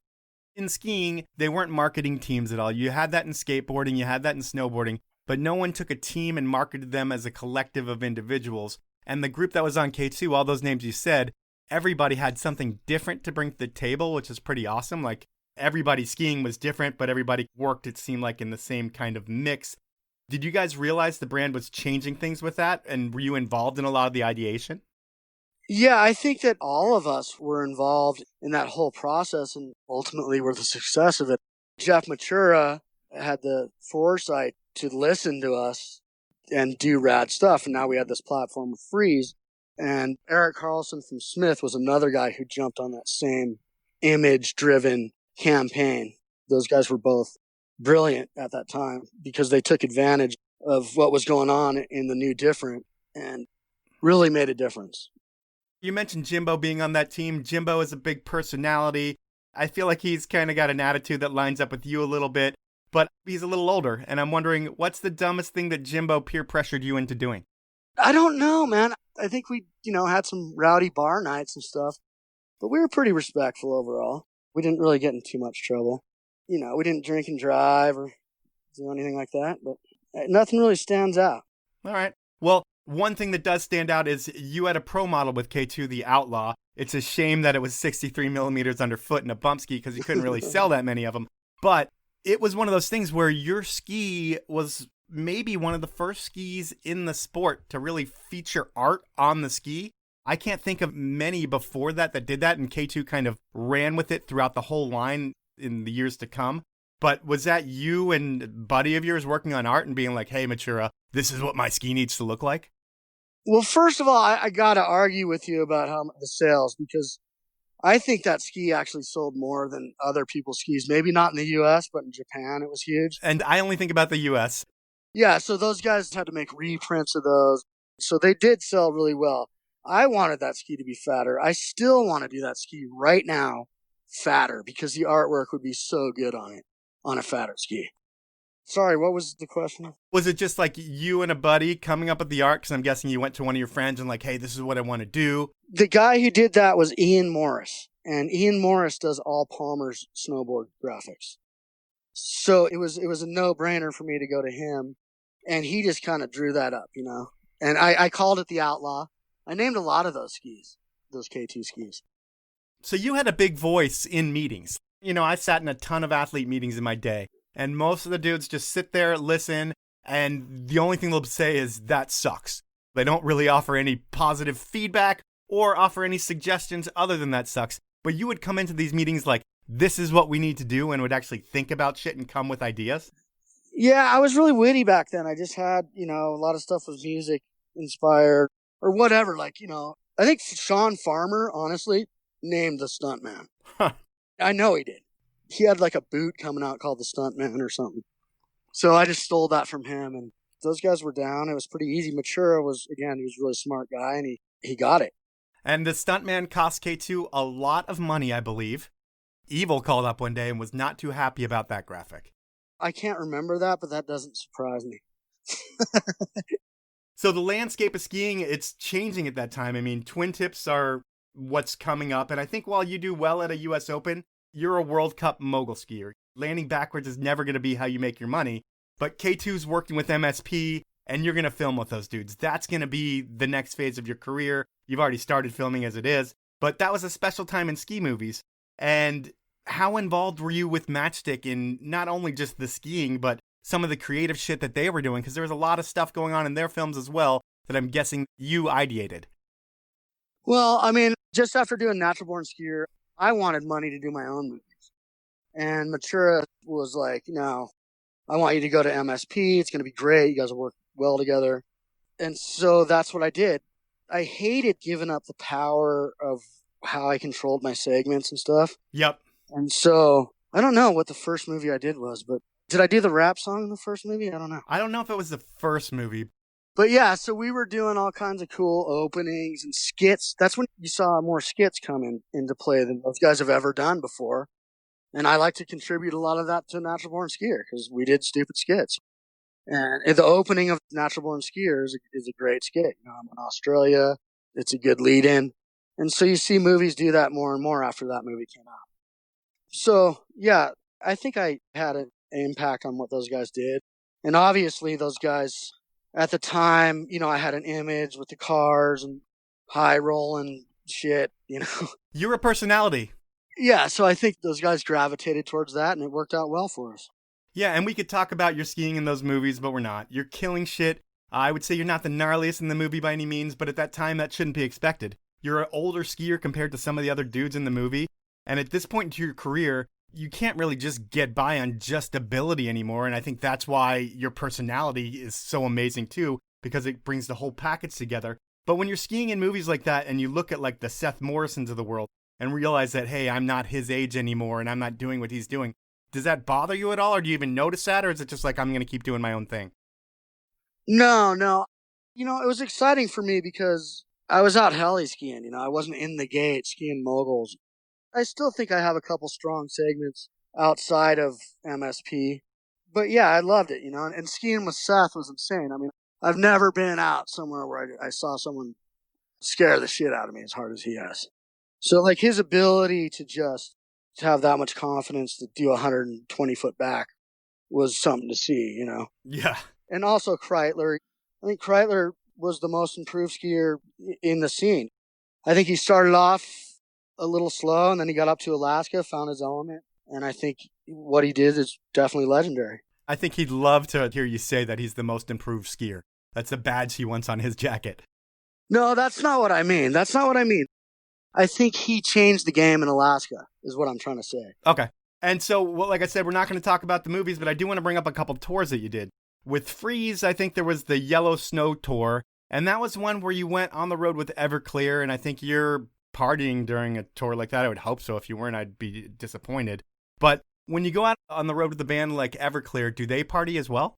In skiing, they weren't marketing teams at all. You had that in skateboarding, you had that in snowboarding, but no one took a team and marketed them as a collective of individuals. And the group that was on K2, all those names you said, everybody had something different to bring to the table, which is pretty awesome. Like, everybody skiing was different, but everybody worked, it seemed like, in the same kind of mix. Did you guys realize the brand was changing things with that? And were you involved in a lot of the ideation? Yeah, I think that all of us were involved in that whole process and ultimately were the success of it. Jeff Matura had the foresight to listen to us and do rad stuff. And now we had this platform with Freeze. And Eric Carlson from Smith was another guy who jumped on that same image-driven campaign. Those guys were both brilliant at that time because they took advantage of what was going on in the new different and really made a difference. You mentioned Jimbo being on that team. Jimbo is a big personality. I feel like he's kind of got an attitude that lines up with you a little bit, but he's a little older. And I'm wondering, what's the dumbest thing that Jimbo peer pressured you into doing? I don't know, man. I think we, had some rowdy bar nights and stuff, but we were pretty respectful overall. We didn't really get in too much trouble. We didn't drink and drive or do anything like that, but nothing really stands out. All right. Well, one thing that does stand out is you had a pro model with K2, the Outlaw. It's a shame that it was 63 millimeters underfoot in a bump ski because you couldn't really sell that many of them. But it was one of those things where your ski was maybe one of the first skis in the sport to really feature art on the ski. I can't think of many before that did that, and K2 kind of ran with it throughout the whole line in the years to come. But was that you and a buddy of yours working on art and being like, hey, Matura, this is what my ski needs to look like? Well, first of all, I got to argue with you about the sales because I think that ski actually sold more than other people's skis. Maybe not in the U.S., but in Japan it was huge. And I only think about the U.S. Yeah, so those guys had to make reprints of those. So they did sell really well. I wanted that ski to be fatter. I still want to do that ski right now fatter because the artwork would be so good on it, on a fatter ski. Sorry, what was the question? Was it just like you and a buddy coming up with the art? Because I'm guessing you went to one of your friends and like, hey, this is what I want to do. The guy who did that was Ian Morris. And Ian Morris does all Palmer's snowboard graphics. So it was a no-brainer for me to go to him. And he just kind of drew that up, And I called it the Outlaw. I named a lot of those skis, those K2 skis. So you had a big voice in meetings. I sat in a ton of athlete meetings in my day. And most of the dudes just sit there, listen, and the only thing they'll say is, that sucks. They don't really offer any positive feedback or offer any suggestions other than that sucks. But you would come into these meetings like, this is what we need to do, and would actually think about shit and come with ideas? Yeah, I was really witty back then. I just had, a lot of stuff was music inspired or whatever. Like, I think Sean Farmer, honestly, named the stuntman. Huh. I know he did. He had like a boot coming out called the Stuntman or something. So I just stole that from him, and those guys were down. It was pretty easy. Matura was, again, he was a really smart guy, and he got it. And the stuntman cost K2 a lot of money, I believe. Evil called up one day and was not too happy about that graphic. I can't remember that, but that doesn't surprise me. So the landscape of skiing, it's changing at that time. I mean, twin tips are what's coming up. And I think while you do well at a US Open, you're a World Cup mogul skier. Landing backwards is never going to be how you make your money. But K2's working with MSP, and you're going to film with those dudes. That's going to be the next phase of your career. You've already started filming as it is. But that was a special time in ski movies. And how involved were you with Matchstick in not only just the skiing, but some of the creative shit that they were doing? Because there was a lot of stuff going on in their films as well that I'm guessing you ideated. Well, I mean, just after doing Natural Born Skier, I wanted money to do my own movies. And Matura was like, no, I want you to go to MSP. It's going to be great. You guys will work well together. And so that's what I did. I hated giving up the power of how I controlled my segments and stuff. Yep. And so I don't know what the first movie I did was, but did I do the rap song in the first movie? I don't know. I don't know if it was the first movie. But yeah, so we were doing all kinds of cool openings and skits. That's when you saw more skits come into play than those guys have ever done before. And I like to contribute a lot of that to Natural Born Skier because we did stupid skits. And the opening of Natural Born Skier is a great skit. You know, I'm in Australia. It's a good lead in. And so you see movies do that more and more after that movie came out. So yeah, I think I had an impact on what those guys did. And obviously those guys at the time, you know, I had an image with the cars and high rolling shit, you know. You're a personality. Yeah, so I think those guys gravitated towards that, and it worked out well for us. Yeah, and we could talk about your skiing in those movies, but we're not. You're killing shit. I would say you're not the gnarliest in the movie by any means, but at that time, that shouldn't be expected. You're an older skier compared to some of the other dudes in the movie, and at this point in your career, you can't really just get by on just ability anymore, and I think that's why your personality is so amazing too, because it brings the whole package together. But when you're skiing in movies like that, and you look at like the Seth Morrisons of the world, and realize that, hey, I'm not his age anymore and I'm not doing what he's doing. Does that bother you at all? Or do you even notice that? Or is it just like, I'm going to keep doing my own thing? No. You know, it was exciting for me because I was out heli skiing. You know, I wasn't in the gate skiing moguls. I still think I have a couple strong segments outside of MSP. But yeah, I loved it, you know. And skiing with Seth was insane. I mean, I've never been out somewhere where I saw someone scare the shit out of me as hard as he has. So, like, his ability to have that much confidence to do a 120-foot back was something to see, you know? Yeah. And also Kreitler. I think Kreitler was the most improved skier in the scene. I think he started off a little slow, and then he got up to Alaska, found his element. And I think what he did is definitely legendary. I think he'd love to hear you say that he's the most improved skier. That's a badge he wants on his jacket. No, that's not what I mean. I think he changed the game in Alaska, is what I'm trying to say. Okay. And so, well, like I said, we're not going to talk about the movies, but I do want to bring up a couple tours that you did. With Freeze, I think there was the Yellow Snow Tour, and that was one where you went on the road with Everclear, and I think you're partying during a tour like that. I would hope so. If you weren't, I'd be disappointed. But when you go out on the road with a band like Everclear, do they party as well?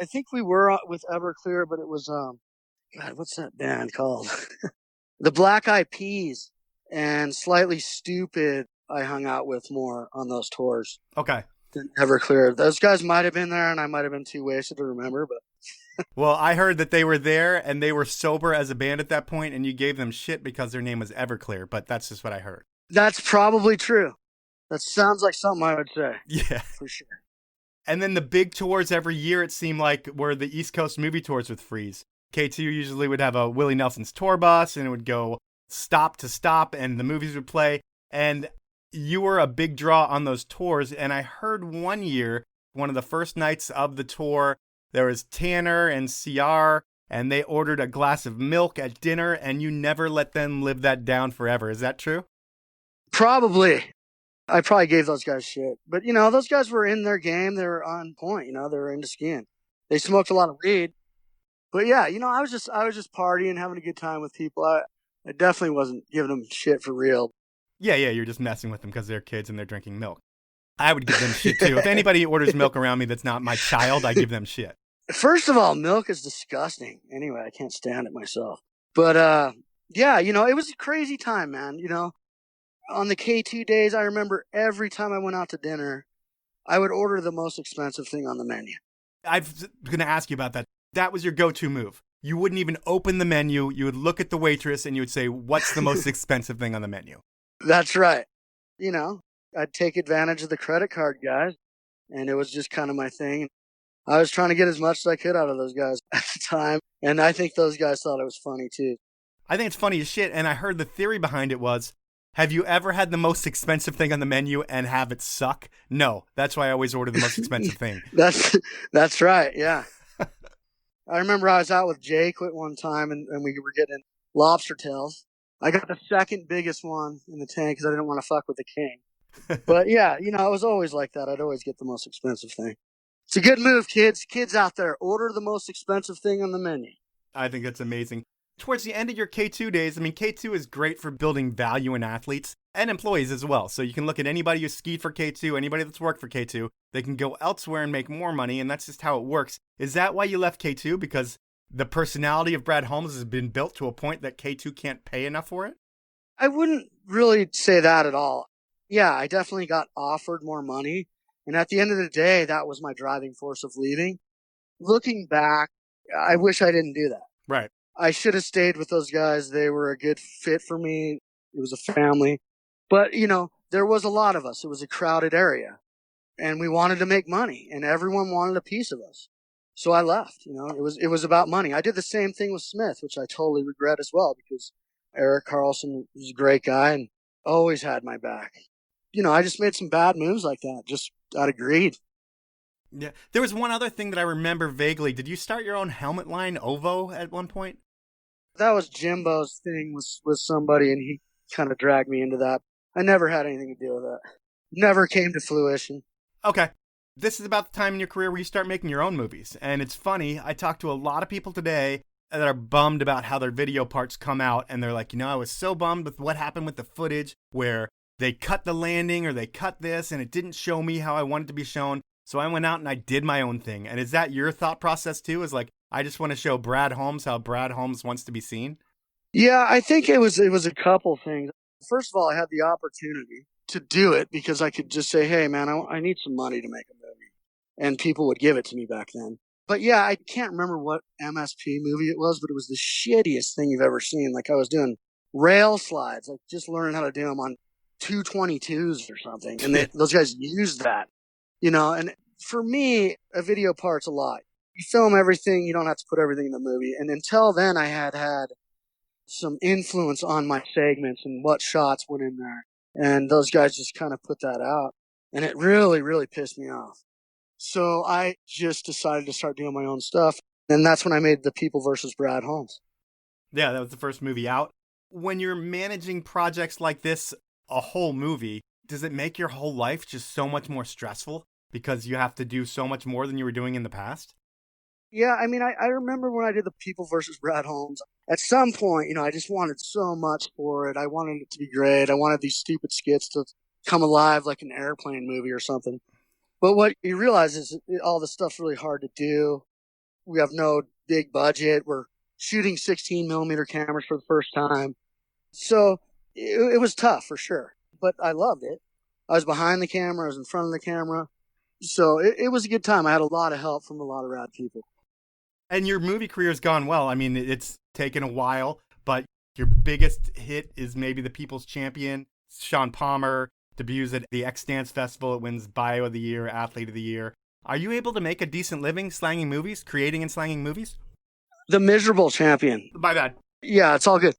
I think we were with Everclear, but it was, God, what's that band called? The Black Eyed Peas and Slightly Stupid I hung out with more on those tours. Okay. Than Everclear. Those guys might have been there and I might have been too wasted to remember, but... Well, I heard that they were there and they were sober as a band at that point and you gave them shit because their name was Everclear, but that's just what I heard. That's probably true. That sounds like something I would say. Yeah. For sure. And then the big tours every year, it seemed like, were the East Coast movie tours with Freeze. K2 usually would have a Willie Nelson's tour bus, and it would go stop to stop, and the movies would play. And you were a big draw on those tours. And I heard one year, one of the first nights of the tour, there was Tanner and CR, and they ordered a glass of milk at dinner, and you never let them live that down forever. Is that true? Probably. I probably gave those guys shit. But, you know, those guys were in their game. They were on point. You know, they were into skiing. They smoked a lot of weed. But yeah, you know, I was just partying, having a good time with people. I definitely wasn't giving them shit for real. Yeah, you're just messing with them because they're kids and they're drinking milk. I would give them shit too. If anybody orders milk around me that's not my child, I give them shit. First of all, milk is disgusting. Anyway, I can't stand it myself. But Yeah, it was a crazy time, man. On the K2 days, I remember every time I went out to dinner, I would order the most expensive thing on the menu. I was going to ask you about that. That was your go-to move. You wouldn't even open the menu. You would look at the waitress and you would say, what's the most expensive thing on the menu? That's right. I'd take advantage of the credit card guys, and it was just kind of my thing. I was trying to get as much as I could out of those guys at the time, and I think those guys thought it was funny too. I think it's funny as shit, and I heard the theory behind it was, have you ever had the most expensive thing on the menu and have it suck? No, that's why I always order the most expensive thing. That's right, yeah. I remember I was out with Jake at one time, and we were getting lobster tails. I got the second biggest one in the tank because I didn't want to fuck with the king. But yeah, it was always like that. I'd always get the most expensive thing. It's a good move, kids. Kids out there, order the most expensive thing on the menu. I think that's amazing. Towards the end of your K2 days, K2 is great for building value in athletes and employees as well. So you can look at anybody who skied for K2, anybody that's worked for K2, they can go elsewhere and make more money, and that's just how it works. Is that why you left K2? Because the personality of Brad Holmes has been built to a point that K2 can't pay enough for it? I wouldn't really say that at all. Yeah, I definitely got offered more money. And at the end of the day, that was my driving force of leaving. Looking back, I wish I didn't do that. Right. I should have stayed with those guys. They were a good fit for me. It was a family. But, there was a lot of us. It was a crowded area. And we wanted to make money. And everyone wanted a piece of us. So I left. It was about money. I did the same thing with Smith, which I totally regret as well, because Eric Carlson was a great guy and always had my back. I just made some bad moves like that, just out of greed. Yeah. There was one other thing that I remember vaguely. Did you start your own helmet line, Ovo, at one point? That was Jimbo's thing with somebody, and he kind of dragged me into that. I never had anything to do with that. Never came to fruition. Okay. This is about the time in your career where you start making your own movies. And it's funny, I talked to a lot of people today that are bummed about how their video parts come out. And they're like, I was so bummed with what happened with the footage where they cut the landing or they cut this and it didn't show me how I wanted to be shown. So I went out and I did my own thing. And is that your thought process too? Is like, I just want to show Brad Holmes how Brad Holmes wants to be seen? Yeah, I think it was a couple things. First of all, I had the opportunity to do it because I could just say, hey, man, I need some money to make a movie. And people would give it to me back then. But yeah, I can't remember what MSP movie it was, but it was the shittiest thing you've ever seen. Like I was doing rail slides, like just learning how to do them on 222s or something. And those guys used that, and for me, a video part's a lot. You film everything. You don't have to put everything in the movie. And until then, I had some influence on my segments and what shots went in there. And those guys just kind of put that out. And it really, really pissed me off. So I just decided to start doing my own stuff. And that's when I made The People versus Brad Holmes. Yeah, that was the first movie out. When you're managing projects like this, a whole movie, does it make your whole life just so much more stressful because you have to do so much more than you were doing in the past? Yeah, I remember when I did The People versus Brad Holmes. At some point, I just wanted so much for it. I wanted it to be great. I wanted these stupid skits to come alive like an airplane movie or something. But what you realize is all this stuff's really hard to do. We have no big budget. We're shooting 16 millimeter cameras for the first time. So it was tough for sure, but I loved it. I was behind the camera. I was in front of the camera. So it was a good time. I had a lot of help from a lot of rad people. And your movie career has gone well. It's taken a while, but your biggest hit is maybe The People's Champion. Sean Palmer debuts at the X Dance Festival. It wins Bio of the Year, Athlete of the Year. Are you able to make a decent living slanging movies, creating and slanging movies? The Miserable Champion. My bad. Yeah, it's all good.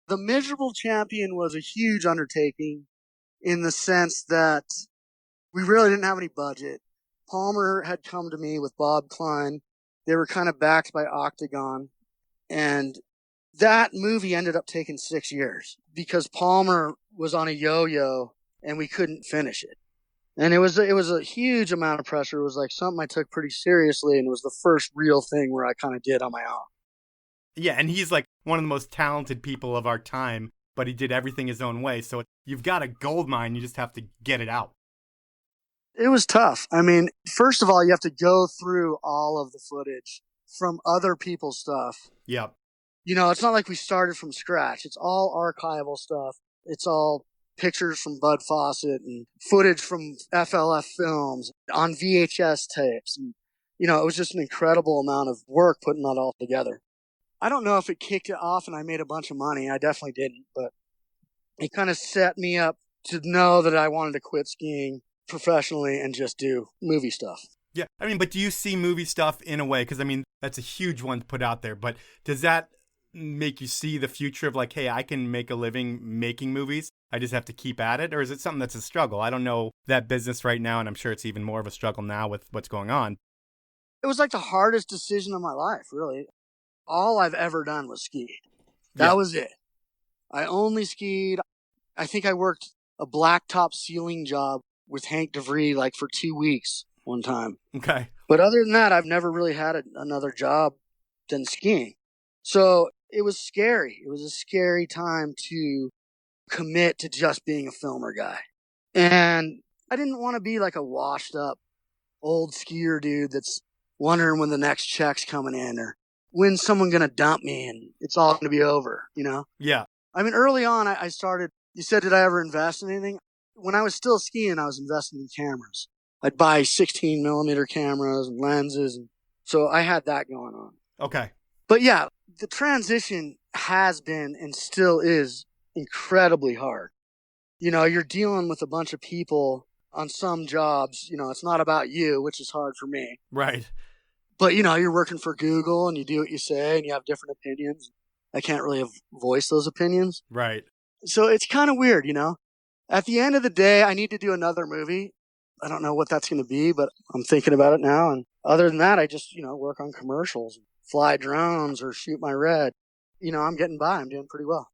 The Miserable Champion was a huge undertaking in the sense that we really didn't have any budget. Palmer had come to me with Bob Klein. They were kind of backed by Octagon. And that movie ended up taking 6 years because Palmer was on a yo-yo and we couldn't finish it. And it was a huge amount of pressure. It was like something I took pretty seriously, and it was the first real thing where I kind of did on my own. Yeah, and he's like one of the most talented people of our time, but he did everything his own way. So you've got a gold mine. You just have to get it out. It was tough. First of all, you have to go through all of the footage from other people's stuff. Yep. It's not like we started from scratch. It's all archival stuff. It's all pictures from Bud Fawcett and footage from FLF films on VHS tapes. And, it was just an incredible amount of work putting that all together. I don't know if it kicked it off and I made a bunch of money. I definitely didn't, but it kind of set me up to know that I wanted to quit skiing professionally and just do movie stuff. Yeah. I mean, but do you see movie stuff in a way? Because, I mean, that's a huge one to put out there. But does that make you see the future of like, hey, I can make a living making movies? I just have to keep at it? Or is it something that's a struggle? I don't know that business right now, and I'm sure it's even more of a struggle now with what's going on. It was like the hardest decision of my life, really. All I've ever done was ski. That was it. I only skied. I think I worked a blacktop ceiling job with Hank DeVries like for 2 weeks one time. Okay. But other than that, I've never really had another job than skiing. So it was scary. It was a scary time to commit to just being a filmer guy. And I didn't want to be like a washed up old skier dude that's wondering when the next check's coming in or when's someone going to dump me and it's all going to be over, Yeah. I mean, early on, I started, you said, did I ever invest in anything? When I was still skiing, I was investing in cameras. I'd buy 16 millimeter cameras and lenses. And so I had that going on. Okay. But yeah, the transition has been and still is incredibly hard. You're dealing with a bunch of people on some jobs. It's not about you, which is hard for me. Right. But, you're working for Google and you do what you say and you have different opinions. I can't really voice those opinions. Right. So it's kind of weird, At the end of the day, I need to do another movie. I don't know what that's going to be, but I'm thinking about it now. And other than that, I just, work on commercials, fly drones or shoot my red. I'm getting by. I'm doing pretty well.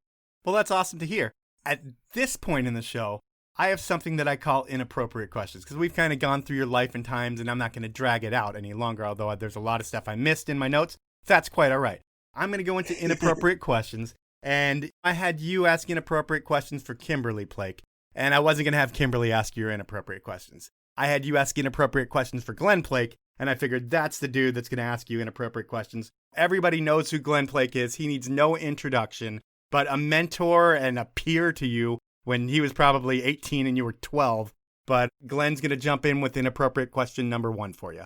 Well, that's awesome to hear. At this point in the show, I have something that I call inappropriate questions because we've kind of gone through your life and times and I'm not going to drag it out any longer, although there's a lot of stuff I missed in my notes. That's quite all right. I'm going to go into inappropriate questions, and I had you ask inappropriate questions for Kimberly Plake, and I wasn't going to have Kimberly ask your inappropriate questions. I had you ask inappropriate questions for Glen Plake, and I figured that's the dude that's going to ask you inappropriate questions. Everybody knows who Glen Plake is. He needs no introduction, but a mentor and a peer to you when he was probably 18 and you were 12. But Glen's going to jump in with inappropriate question number 1 for you.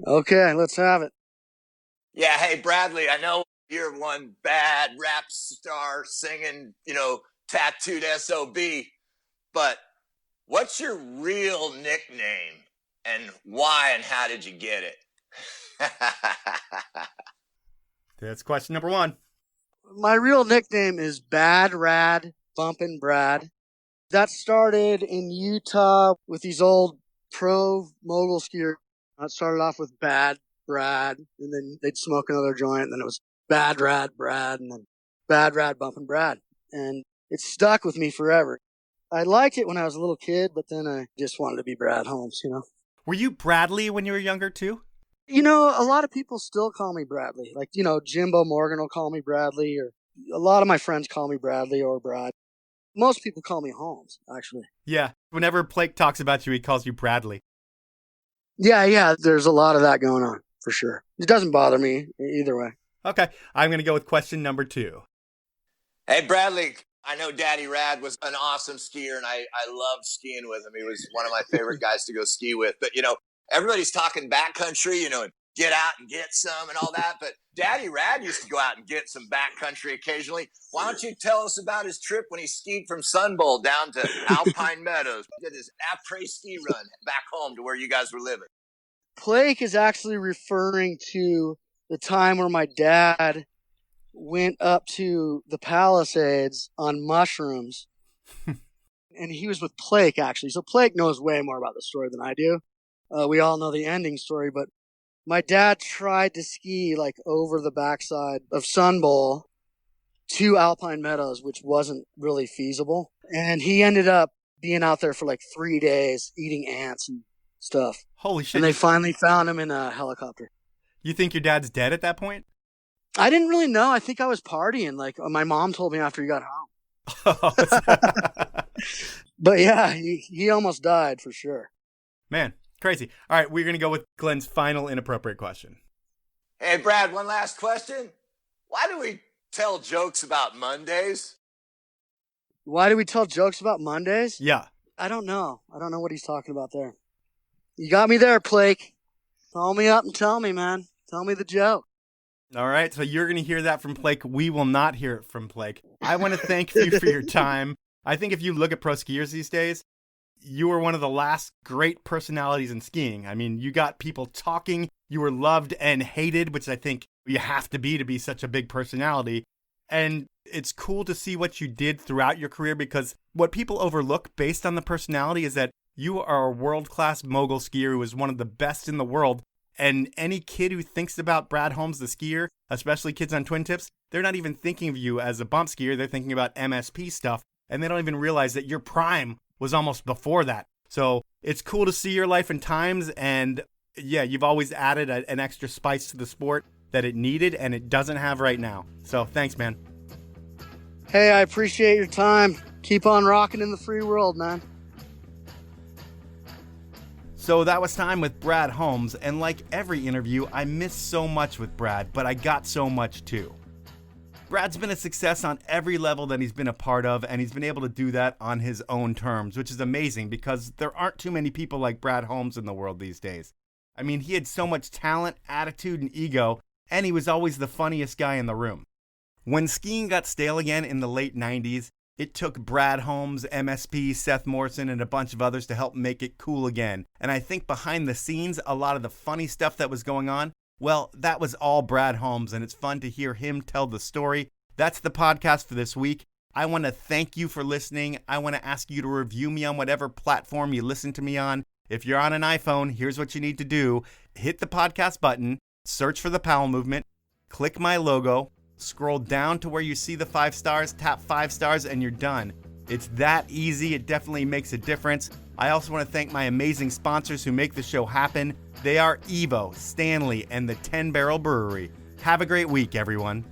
Okay, let's have it. Yeah, hey, Bradley, I know you're one bad rap star singing, tattooed SOB, but what's your real nickname and why and how did you get it? That's question number 1. My real nickname is Bad Rad Bumpin' Brad. That started in Utah with these old Pro Mogul skiers. It started off with Bad Brad, and then they'd smoke another joint, and then it was Bad Rad Brad, and then Bad Rad Bumpin' Brad. And it stuck with me forever. I liked it when I was a little kid, but then I just wanted to be Brad Holmes, Were you Bradley when you were younger too? A lot of people still call me Bradley. Like, Jimbo Morgan will call me Bradley, or a lot of my friends call me Bradley or Brad. Most people call me Holmes, actually. Yeah. Whenever Plake talks about you, he calls you Bradley. Yeah. There's a lot of that going on, for sure. It doesn't bother me either way. Okay. I'm going to go with question number 2. Hey, Bradley, I know Daddy Rad was an awesome skier, and I loved skiing with him. He was one of my favorite guys to go ski with. But, everybody's talking backcountry, and get out and get some and all that. But Daddy Rad used to go out and get some backcountry occasionally. Why don't you tell us about his trip when he skied from Sun Bowl down to Alpine Meadows? He did his après ski run back home to where you guys were living. Plake is actually referring to the time where my dad went up to the Palisades on mushrooms. And he was with Plake, actually. So Plake knows way more about the story than I do. We all know the ending story, but my dad tried to ski like over the backside of Sun Bowl to Alpine Meadows, which wasn't really feasible. And he ended up being out there for like 3 days eating ants and stuff. Holy shit. And they finally found him in a helicopter. You think your dad's dead at that point? I didn't really know. I think I was partying. Like my mom told me after he got home. But yeah, he almost died for sure. Man, crazy. All right, we're going to go with Glen's final inappropriate question. Hey, Brad, one last question. Why do we tell jokes about Mondays? Why do we tell jokes about Mondays? Yeah. I don't know. I don't know what he's talking about there. You got me there, Plake. Call me up and tell me, man. Tell me the joke. All right, so you're going to hear that from Plake. We will not hear it from Plake. I want to thank you for your time. I think if you look at pro skiers these days, you were one of the last great personalities in skiing. I mean, you got people talking. You were loved and hated, which I think you have to be such a big personality. And it's cool to see what you did throughout your career, because what people overlook based on the personality is that you are a world-class mogul skier who is one of the best in the world. And any kid who thinks about Brad Holmes, the skier, especially kids on twin tips, they're not even thinking of you as a bump skier. They're thinking about MSP stuff, and they don't even realize that your prime was almost before that. So it's cool to see your life and times, and yeah, you've always added an extra spice to the sport that it needed and it doesn't have right now. So thanks, man. Hey, I appreciate your time. Keep on rocking in the free world, man. So that was time with Brad Holmes, and like every interview, I missed so much with Brad, but I got so much too. Brad's been a success on every level that he's been a part of, and he's been able to do that on his own terms, which is amazing because there aren't too many people like Brad Holmes in the world these days. I mean, he had so much talent, attitude, and ego, and he was always the funniest guy in the room. When skiing got stale again in the late 90s, it took Brad Holmes, MSP, Seth Morrison, and a bunch of others to help make it cool again. And I think behind the scenes, a lot of the funny stuff that was going on, well, that was all Brad Holmes, and it's fun to hear him tell the story. That's the podcast for this week. I want to thank you for listening. I want to ask you to review me on whatever platform you listen to me on. If you're on an iPhone, here's what you need to do. Hit the podcast button, search for the Powell Movement, click my logo, scroll down to where you see the 5 stars, tap 5 stars, and you're done. It's that easy. It definitely makes a difference. I also want to thank my amazing sponsors who make the show happen. They are Evo, Stanley, and the 10 Barrel Brewery. Have a great week, everyone.